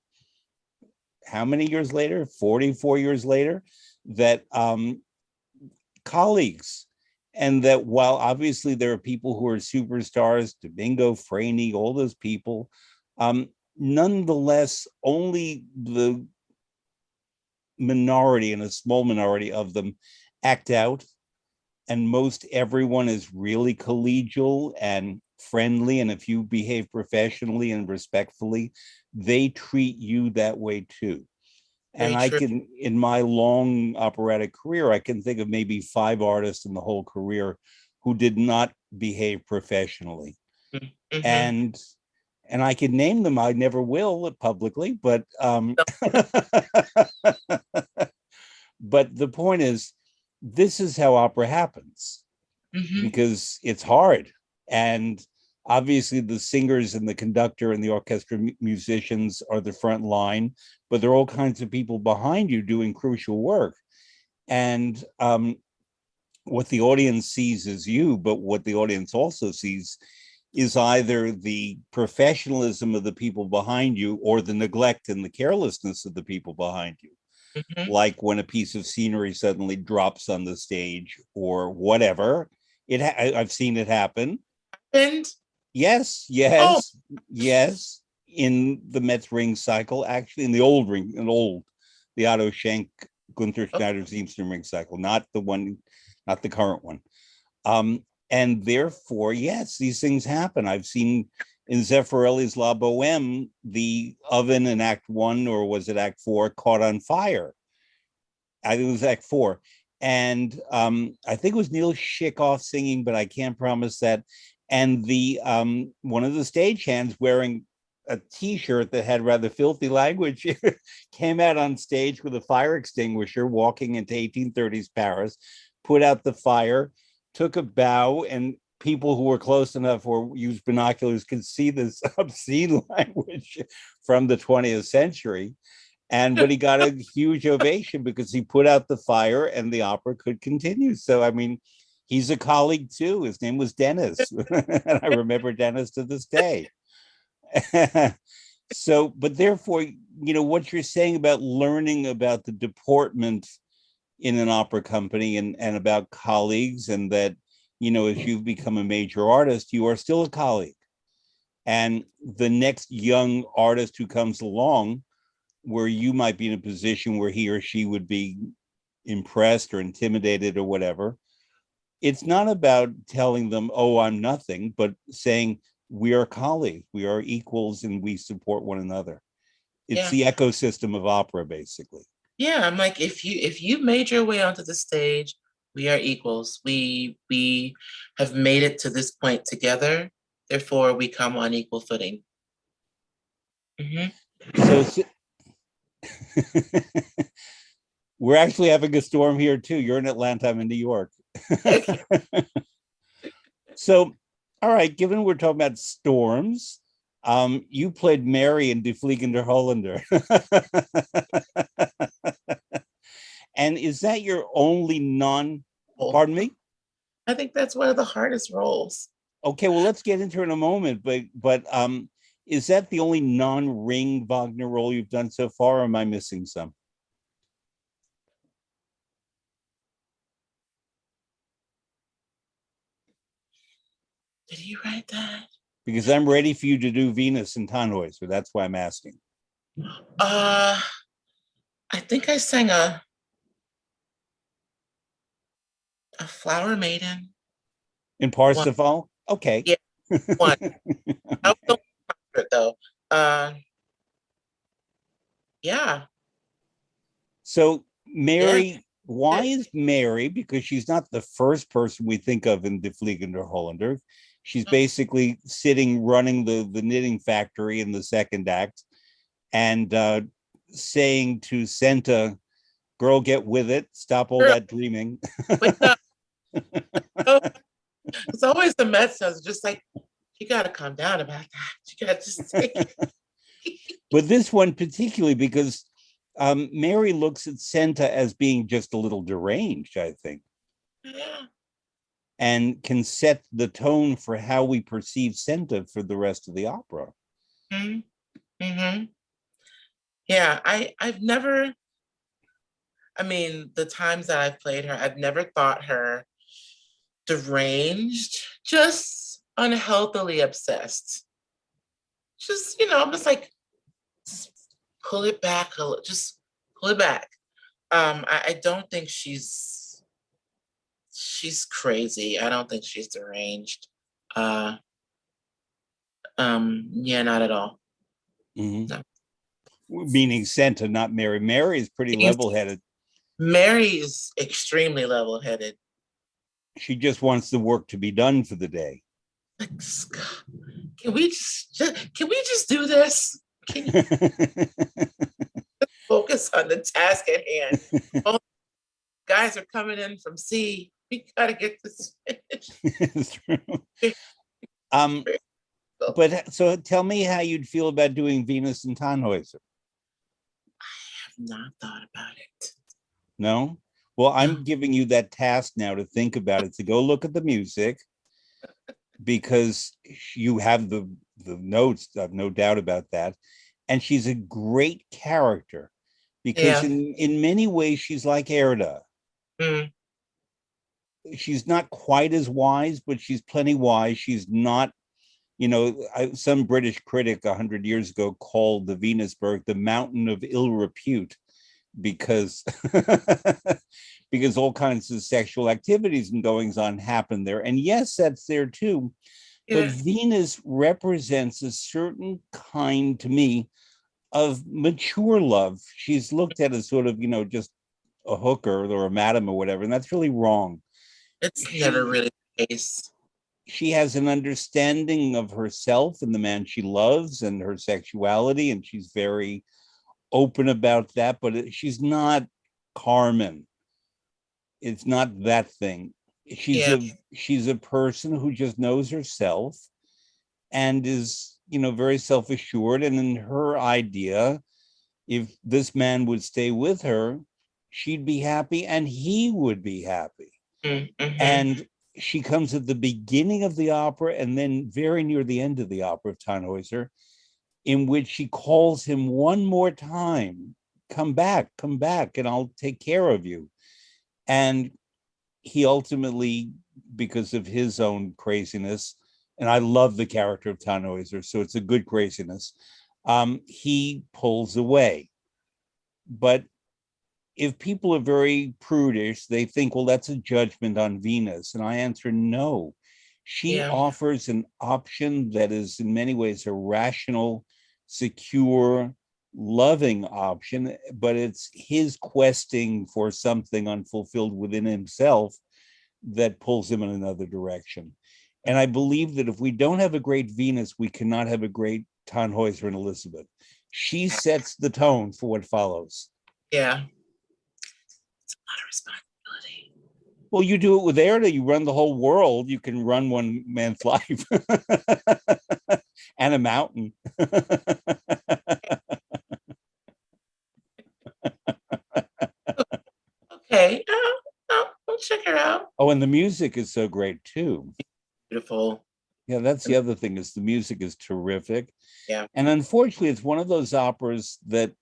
How many years later? 44 years later, that colleagues, and that while obviously there are people who are superstars, Domingo, Franey, all those people, nonetheless, only the minority and a small minority of them act out, and most everyone is really collegial and friendly, and if you behave professionally and respectfully, they treat you that way too. And Very I true. can, in my long operatic career, I can think of maybe 5 artists in the whole career who did not behave professionally. Mm-hmm. And I can name them. I never will publicly, but but the point is, this is how opera happens Mm-hmm. because it's hard. And obviously, the singers and the conductor and the orchestra musicians are the front line, but there are all kinds of people behind you doing crucial work. And what the audience sees is you, but what the audience also sees is either the professionalism of the people behind you or the neglect and the carelessness of the people behind you. Mm-hmm. Like when a piece of scenery suddenly drops on the stage or whatever. I've seen it happen. And Yes, oh, yes, yes. In the Metz ring cycle, actually, in the old ring, the Otto Schenk, Gunther oh, Schneider Ziemster ring cycle, not the one, not the current one. And therefore, yes, these things happen. I've seen in Zeffirelli's La Boheme, the oven in Act One, or was it Act Four, caught on fire. I think it was Act Four. And I think it was Neil Schickoff singing, but I can't promise that. And the one of the stagehands wearing a T-shirt that had rather filthy language came out on stage with a fire extinguisher, walking into 1830s Paris, put out the fire, took a bow, and people who were close enough or used binoculars could see this obscene language from the 20th century. And but he got a huge ovation because he put out the fire and the opera could continue. So I mean, he's a colleague too. His name was Dennis, and I remember Dennis to this day. So, but therefore, what you're saying about learning about the deportment in an opera company and about colleagues, and that as you've become a major artist, you are still a colleague, and the next young artist who comes along where you might be in a position where he or she would be impressed or intimidated or whatever. It's not about telling them, oh, I'm nothing, but saying we are colleagues, we are equals, and we support one another. It's yeah. the ecosystem of opera, basically. Yeah, I'm like, if you made your way onto the stage, we are equals. We have made it to this point together. Therefore, we come on equal footing. Hmm. So we're actually having a storm here too. You're in Atlanta, I'm in New York. So, all right, given we're talking about storms, you played Mary in Die Fliegende Holländer. And is that your only pardon me? I think that's one of the hardest roles. Okay, well, let's get into it in a moment, but is that the only non-ring Wagner role you've done so far, or am I missing some? Did he write that? Because I'm ready for you to do Venus and Tannhäuser. That's why I'm asking. Uh, I think I sang a Flower Maiden. In One, Parsifal? Okay. yeah, one. I was the one though. Uh, yeah, So yeah. Mary, why is Mary? Because she's not the first person we think of in Die Fliegende Holländer. She's basically sitting running the knitting factory in the second act and saying to Senta, girl, get with it, stop all Girl, that dreaming. wake up. Oh, it's always the mezzo. Just like, you got to calm down about that. You got to just take it. But this one particularly because Mary looks at Senta as being just a little deranged, I think, Yeah. and can set the tone for how we perceive Senta for the rest of the opera. Mm-hmm. Mm-hmm. Yeah, I've never, I mean, the times that I've played her, I've never thought her deranged, just unhealthily obsessed. Just, I'm just like, just pull it back a little, just pull it back. I don't think she's crazy. I don't think she's deranged. Uh, yeah, not at all. Mhm. No. meaning Santa, not Mary. Mary is pretty level-headed. Mary is extremely level-headed. She just wants the work to be done for the day. Like, can we just do this? Can you focus on the task at hand? Oh, guys are coming in from sea. We gotta get this finished. It's true. But so tell me how you'd feel about doing Venus and Tannhäuser. I have not thought about it. No? Well, I'm giving you that task now to think about it, to go look at the music, because you have the notes. I have no doubt about that. And she's a great character, because in many ways she's like Erda. Mm. She's not quite as wise, but she's plenty wise. She's not, some British critic 100 years ago called the Venusberg the mountain of ill repute, because because all kinds of sexual activities and goings on happen there. And yes, that's there too. But Venus represents a certain kind, to me, of mature love. She's looked at as sort of, just a hooker or a madam or whatever, and that's really wrong. It's never really the case. She has an understanding of herself and the man she loves and her sexuality, and she's very open about that, but she's not Carmen. It's not that thing. She's a person who just knows herself and is, very self-assured. And in her idea, if this man would stay with her, she'd be happy and he would be happy. Mm-hmm. And she comes at the beginning of the opera and then very near the end of the opera of Tannhäuser, in which she calls him one more time, come back, and I'll take care of you. And he ultimately, because of his own craziness, and I love the character of Tannhäuser, so it's a good craziness, he pulls away. But if people are very prudish, they think, well, that's a judgment on Venus. And I answer, no. She offers an option that is in many ways a rational, secure, loving option, but it's his questing for something unfulfilled within himself that pulls him in another direction. And I believe that if we don't have a great Venus, we cannot have a great Tannhäuser and Elizabeth. She sets the tone for what follows. Yeah. It's a lot of responsibility. Well, you do it with Erda. You run the whole world. You can run one man's life and a mountain. Okay. I'll check her out. Oh, and the music is so great too. Beautiful. Yeah, that's the other thing, is the music is terrific. Yeah. And unfortunately, it's one of those operas that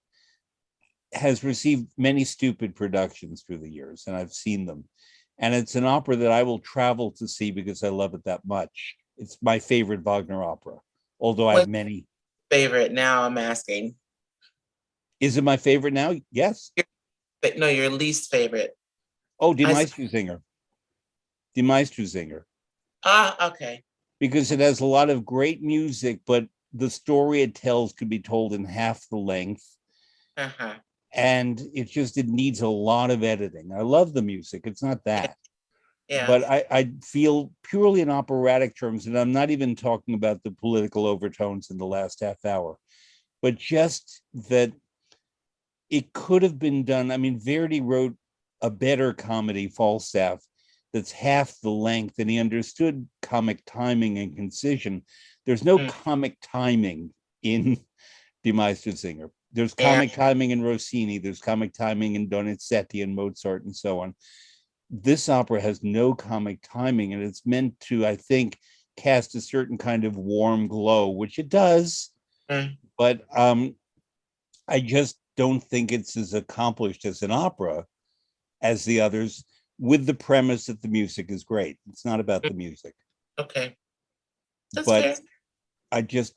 has received many stupid productions through the years, and I've seen them. And it's an opera that I will travel to see because I love it that much. It's my favorite Wagner opera, although I have many. Favorite now, I'm asking. Is it my favorite now? Yes. No, your least favorite. Oh, Die Meistersinger. Die Meistersinger. Okay. Because it has a lot of great music, but the story it tells could be told in half the length. Uh-huh. And it needs a lot of editing. I love the music. It's not that. Yeah. But I feel purely in operatic terms, and I'm not even talking about the political overtones in the last half hour, but just that it could have been done. I mean, Verdi wrote a better comedy, Falstaff, that's half the length, and he understood comic timing and concision. There's no comic timing in Die Meistersinger. There's comic timing in Rossini. There's comic timing in Donizetti and Mozart and so on. This opera has no comic timing, and it's meant to, I think, cast a certain kind of warm glow, which it does. But I just don't think it's as accomplished as an opera as the others, with the premise that the music is great. It's not about the music. Okay. That's fair. I just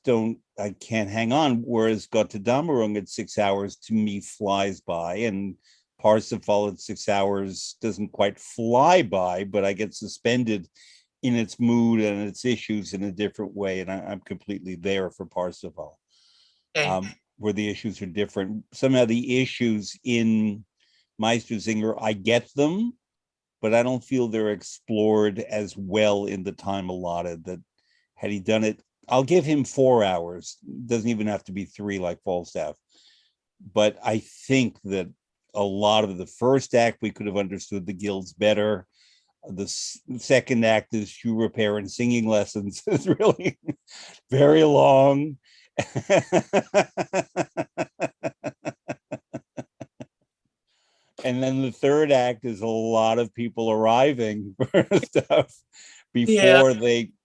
I can't hang on. Whereas Gotterdammerung at 6 hours to me flies by, and Parsifal at 6 hours doesn't quite fly by, but I get suspended in its mood and its issues in a different way. And I'm completely there for Parsifal. Okay. where the issues are different. Somehow the issues in Meistersinger, I get them, but I don't feel they're explored as well in the time allotted. That had he done it, I'll give him 4 hours. Doesn't even have to be 3 like Falstaff. But I think that a lot of the first act, we could have understood the guilds better. The second act is shoe repair and singing lessons. It's really very long. And then the third act is a lot of people arriving for stuff Yeah. before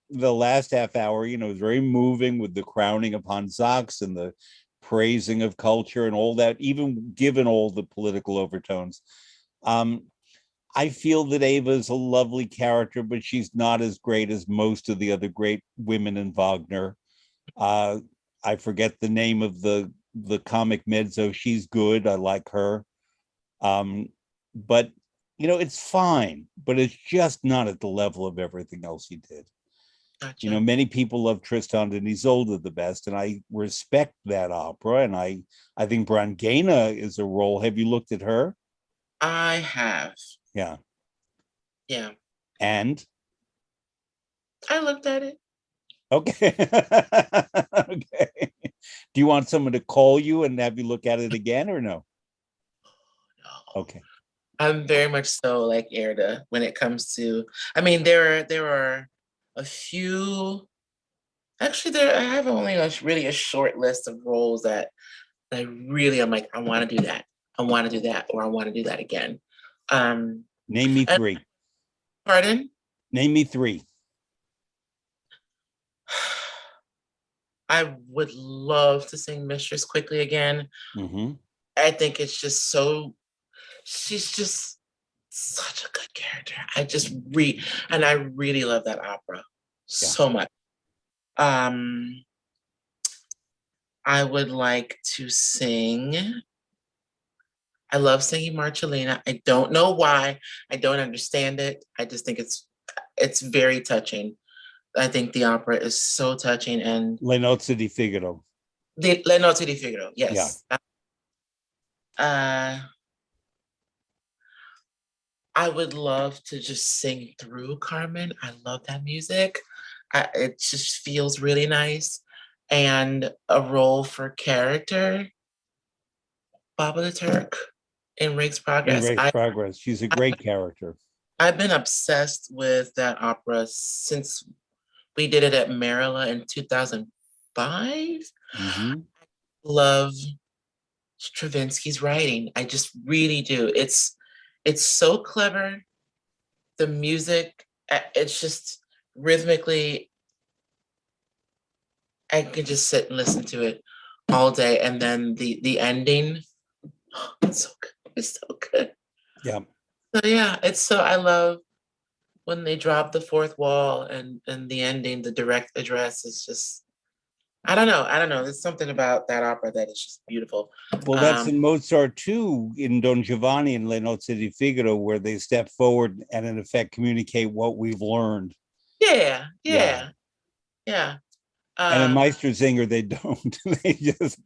the last half hour, is very moving with the crowning upon Sachs and the praising of culture and all that, even given all the political overtones. Um, I feel that Ava is a lovely character, but she's not as great as most of the other great women in Wagner. Uh, I forget the name of the comic mezzo. She's good. I like her. But it's fine, but it's just not at the level of everything else he did. Gotcha. Many people love Tristan and Isolde the best, and I respect that opera, and I think Brangena is a role. Have you looked at her? I have. Yeah. Yeah. And I looked at it. okay. Okay. Do you want someone to call you and have you look at it again or no? No. Okay. I'm very much so like Erda when it comes to, I mean, there are a few, actually I have only really a short list of roles that I really am like, I want to do that. I want to do that, or I want to do that again. Name me And, 3. pardon? Name me 3. I would love to sing Mistress quickly again. Mm-hmm. I think it's just so, she's just such a good character. And I really love that opera Yeah. so much. I would like to sing. I love singing Marcellina. I don't know why. I don't understand it. I just think it's very touching. I think the opera is so touching, and Le Nozze di Figaro. the Le Notte di Figaro, Yeah. yes. Uh, I would love to just sing through Carmen. I love that music. It just feels really nice. And a role for character, Baba the Turk in Rake's In Progress. Race Progress. She's a great character. I've been obsessed with that opera since we did it at Marilla in 2005. Mm-hmm. Love Stravinsky's writing. I just really do. It's so clever. The music, it's just rhythmically, I can just sit and listen to it all day. And then the ending, it's so good. It's so good. Yeah. So yeah, I love when they drop the fourth wall, and the ending, the direct address is just, I don't know. There's something about that opera that is just beautiful. Well, that's in Mozart too, in Don Giovanni and Le Nozze di Figaro, where they step forward and in effect communicate what we've learned. Yeah. And in Meistersinger, they don't. They just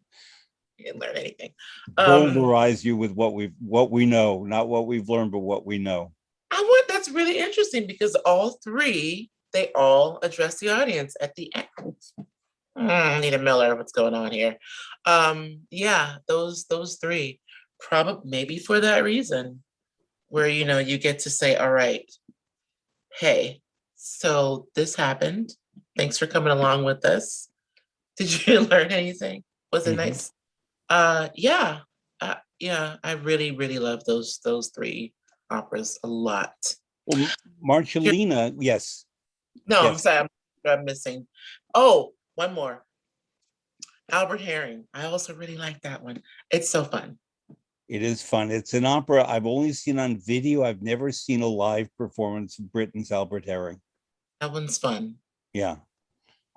Didn't learn anything. boulderize you with what we know, not what we've learned, but what we know. That's really interesting, because all three, they all address the audience at the end. Ronnita Miller, what's going on here? Yeah, those three, probably maybe for that reason, where you get to say, all right, hey, so this happened. Thanks for coming along with us. Did you learn anything? Was it nice? Yeah. Yeah, I really, really love those three operas a lot. Well, Marcellina, yes. No, yes. I'm sorry, I'm missing. Oh, one more. Albert Herring. I also really like that one. It's so fun. It is fun. It's an opera I've only seen on video. I've never seen a live performance of Britain's Albert Herring. That one's fun. Yeah.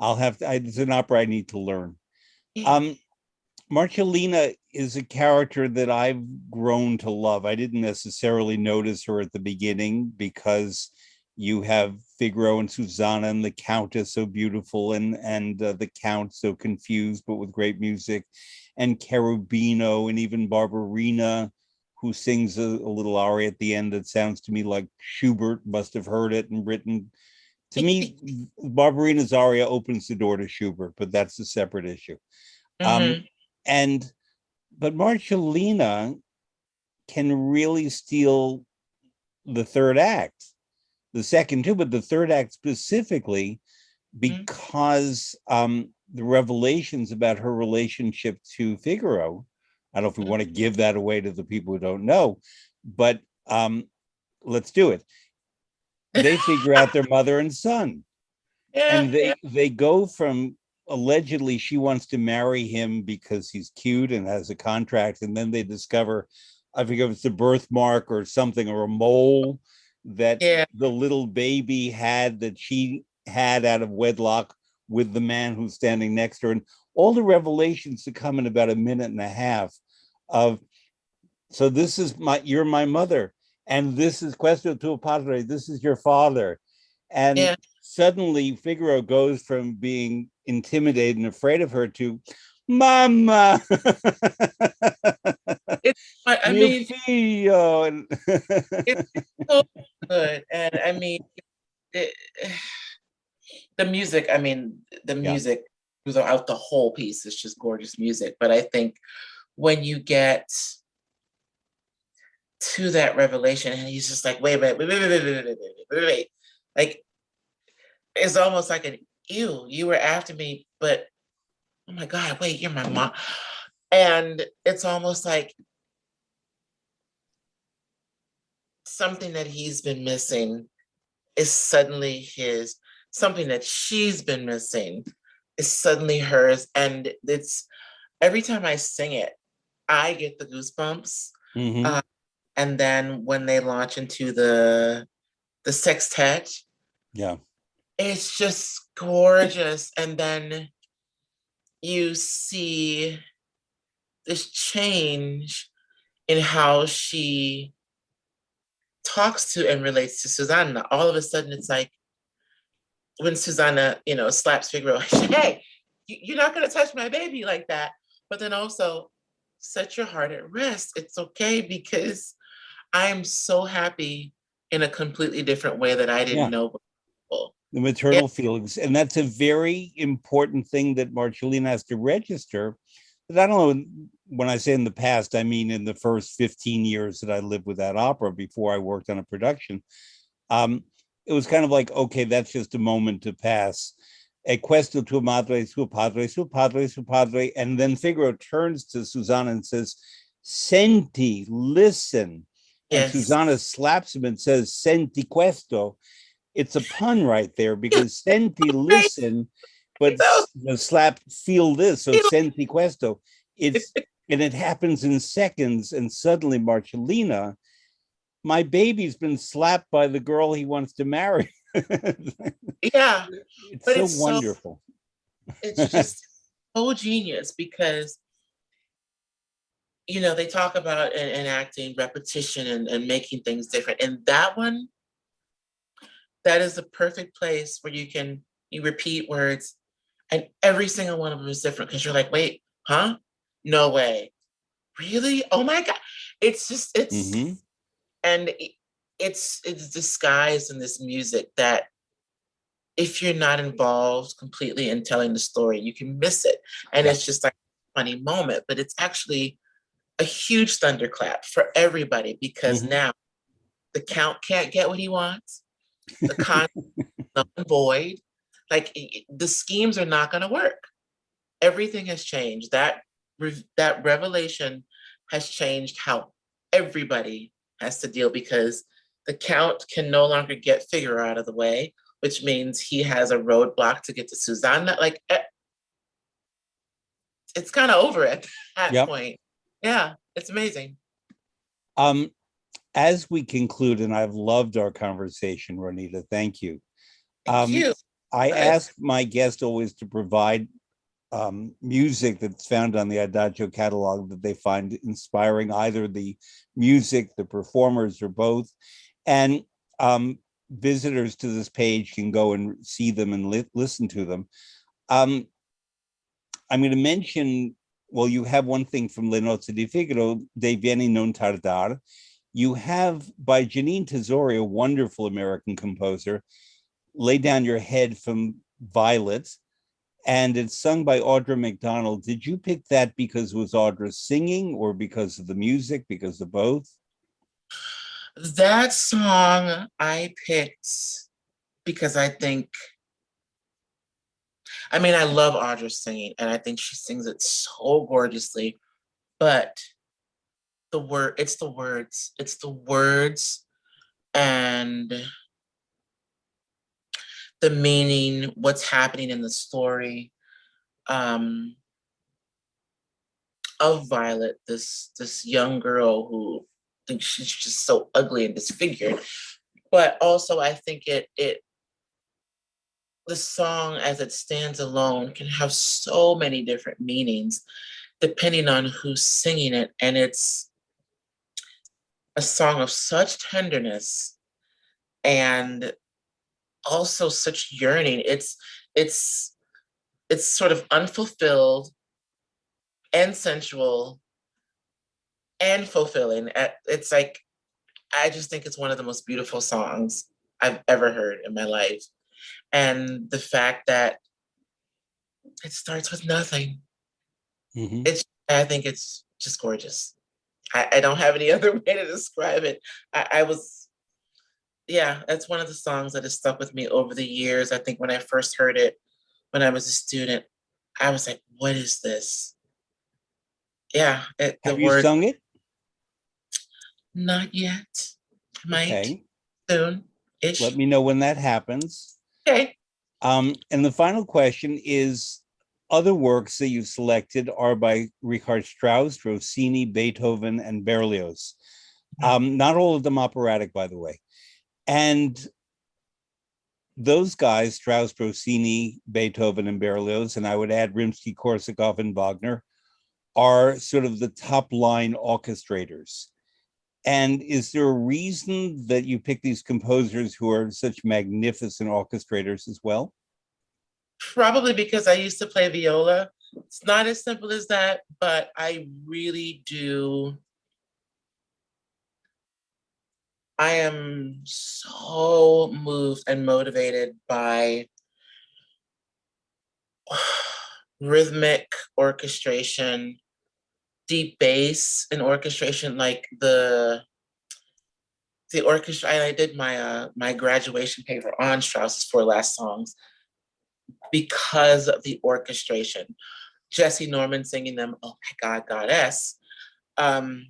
It's an opera I need to learn. Yeah. Marcellina is a character that I've grown to love. I didn't necessarily notice her at the beginning because You have Figaro and Susanna and the Countess so beautiful, and the Count so confused but with great music, and Cherubino, and even Barbarina, who sings a little aria at the end that sounds to me like Schubert must have heard it and written. To me, Barbarina's aria opens the door to Schubert, but that's a separate issue. Um, Hmm. and but Marcellina can really steal the third act, the second too, but the third act specifically, because the revelations about her relationship to Figaro. I don't know if we want to give that away to the people who don't know, but let's do it. They figure out their mother and son, Yeah, and yeah, they go from allegedly she wants to marry him because he's cute and has a contract, and then they discover, I forget if it's a birthmark or something, or a mole that yeah, the little baby had, that she had out of wedlock with the man who's standing next to her, and all the revelations to come in about a minute and a half of, so this is my, you're my mother, and this is questo tuo padre, this is your father. And yeah. suddenly Figaro goes from being intimidated and afraid of her to mama, It's, I mio mean, figlio. And it's so good, and I mean, it, the music. I mean, the yeah, music throughout the whole piece is just gorgeous music. But I think when you get to that revelation, and he's just like, wait, like it's almost like an ew, you were after me, but oh my God, wait, you're my mom. And it's almost like something that he's been missing is suddenly his, something that she's been missing is suddenly hers. And it's every time I sing it, I get the goosebumps. mm-hmm. Uh, and then when they launch into the sextet, Yeah, it's just gorgeous. And then you see this change in how she talks to and relates to Susanna. All of a sudden, it's like when Susanna, slaps Figaro, hey, you're not going to touch my baby like that. But then also, set your heart at rest. It's okay because I am so happy in a completely different way that I didn't yeah, know before. the Yeah, maternal feelings, and that's a very important thing that Marcellina has to register. But I don't know, when I say in the past, I mean in the first 15 years that I lived with that opera before I worked on a production. Um, it was kind of like, okay, that's just a moment to pass. E questo tuo madre, suo padre, suo padre, suo padre. And then Figaro turns to Susanna and says, senti, listen. And yes. Susanna slaps him and says, senti questo. It's a pun right there, because senti, Right. listen, but So, the slap, feel this. So senti questo. It's, and it happens in seconds. And suddenly Marcellina, my baby's been slapped by the girl he wants to marry. yeah, It's but so wonderful. it's just so genius because they talk about in acting repetition and making things different. And that one, that is the perfect place where you repeat words and every single one of them is different because you're like, wait, huh? No way. Really? Oh my God. It's just, Mm-hmm. and it's disguised in this music that if you're not involved completely in telling the story, you can miss it. And Yeah. it's just like a funny moment, but it's actually a huge thunderclap for everybody because Mm-hmm. now the count can't get what he wants. The con null and void. Like the schemes are not going to work. Everything has changed. That revelation has changed how everybody has to deal because the count can no longer get Figaro out of the way, which means he has a roadblock to get to Susanna. Like it's kind of over at that Yep. point. Yeah, it's amazing. Um, as we conclude, and I've loved our conversation, Ronnita, thank you. Thank you. I Good. ask my guest always to provide music that's found on the Adagio catalog that they find inspiring, either the music, the performers, or both. And visitors to this page can go and see them and listen to them. Um, I'm going to mention, well, you have one thing from Le Nozze di Figaro, De Vieni Non Tardar. You have, by Janine Tesori, a wonderful American composer, Lay Down Your Head from Violet, and it's sung by Audra McDonald. Did you pick that because it was Audra singing, or because of the music, because of both? That song I picked because I love Audra singing, and I think she sings it so gorgeously, but it's the words and the meaning, what's happening in the story um, of Violet, this young girl who thinks she's just so ugly and disfigured. But also, I think the song as it stands alone can have so many different meanings depending on who's singing it, and it's a song of such tenderness and also such yearning. It's it's sort of unfulfilled and sensual and fulfilling. It's like, I just think it's one of the most beautiful songs I've ever heard in my life. And the fact that it starts with nothing, Mm-hmm. I think it's just gorgeous. I don't have any other way to describe it. I was, yeah, that's one of the songs that has stuck with me over the years. I think when I first heard it, when I was a student, I was like, what is this? Yeah, the Have you word, sung it? not yet, might Okay. soon Let ish. me know when that happens. Okay. And the final question is, other works that you've selected are by Richard Strauss, Rossini, Beethoven, and Berlioz. Not all of them operatic, by the way. And those guys, Strauss, Rossini, Beethoven, and Berlioz, and I would add Rimsky-Korsakov and Wagner, are sort of the top line orchestrators. And is there a reason that you pick these composers who are such magnificent orchestrators as well? Probably because I used to play viola. It's not as simple as that, but I really do. I am so moved and motivated by rhythmic orchestration, deep bass and orchestration, like the orchestra. And I did my graduation paper on Strauss's four last songs because of the orchestration. Jesse Norman singing them, oh my God, goddess. Um,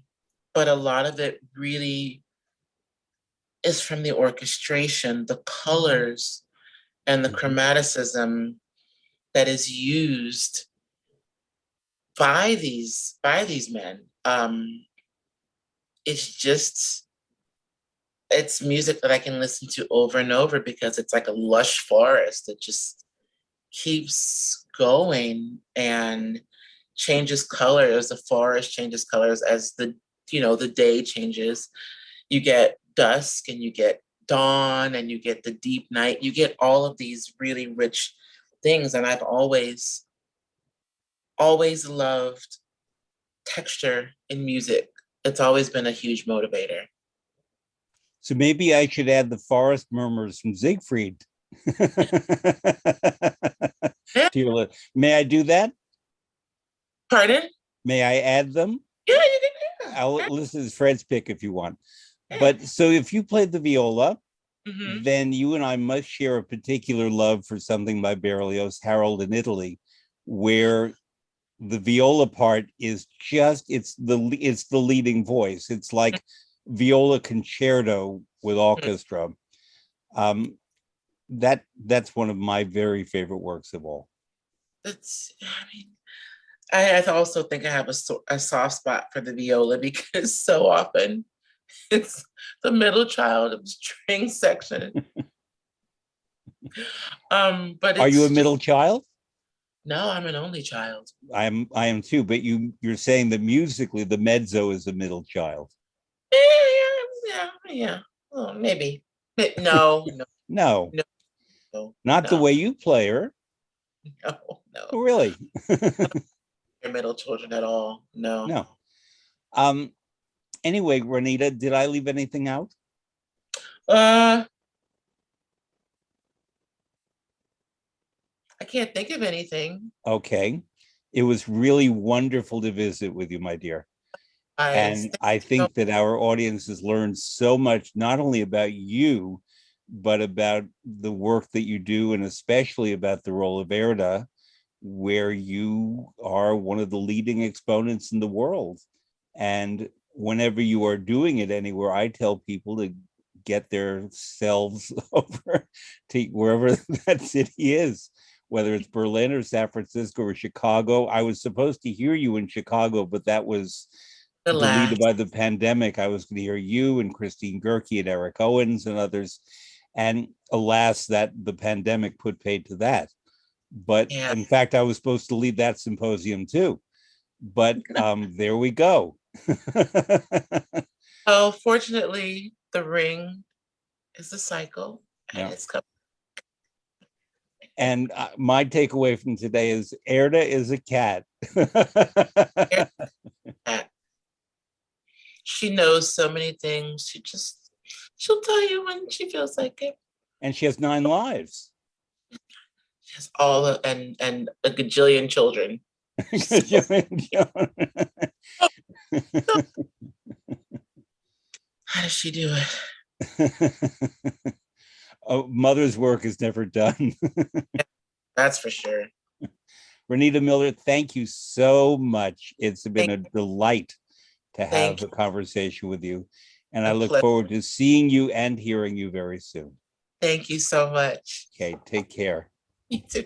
but a lot of it really is from the orchestration, the colors and the chromaticism that is used by these men. It's just it's music that I can listen to over and over because it's like a lush forest that just keeps going and changes colors. The forest changes colors as the day changes. You get dusk and you get dawn and you get the deep night. You get all of these really rich things. And I've always loved texture in music. It's always been a huge motivator. So maybe I should add the forest murmurs from Siegfried Yeah. to your list. May I do that? Pardon? May I add them? Yeah, you can. I'll Yeah. listen as Fred's pick if you want. Yeah. But so if you played the viola, Mhm. then you and I must share a particular love for something by Berlioz, Harold in Italy, where the viola part is just it's the leading voice. It's like viola concerto with orchestra. Um, that's one of my very favorite works of all. I mean, I also think I have a soft spot for the viola because so often it's the middle child of the string section. But Are you a it's middle just, child? no, I'm an only child. I am too, but you're saying that musically the mezzo is a middle child. Yeah, yeah, yeah, yeah. Oh, maybe. No, no, No, no, no, not the no, way you play her. no, no. Really? Your middle children at all. No. No. Um, anyway, Ronnita, did I leave anything out? Uh, I can't think of anything. Okay. It was really wonderful to visit with you, my dear. Guys, And I so think that our audience has learned so much, not only about you, but about the work that you do, and especially about the role of Erda, where you are one of the leading exponents in the world. And whenever you are doing it anywhere, I tell people to get themselves over to wherever that city is, whether it's Berlin or San Francisco or Chicago. I was supposed to hear you in Chicago, but that was the deleted last. by the pandemic. I was going to hear you and Christine Gerke and Eric Owens and others. And alas, that the pandemic put paid to that. But Yeah. in fact, I was supposed to lead that symposium too. But there we go. Oh, fortunately, the ring is a cycle and Yeah. it's coming. And my takeaway from today is Erda is a cat. Back. She knows so many things. She'll tell you when she feels like it. And she has 9 lives. She has all the, and a gajillion children. So, how does she do it? Oh, mother's work is never done. That's for sure. Ronnita Miller, thank you so much. It's been Thank, a delight to thank have you. a conversation with you. And I A look pleasure. forward to seeing you and hearing you very soon. Thank you so much. Okay, take care. You too.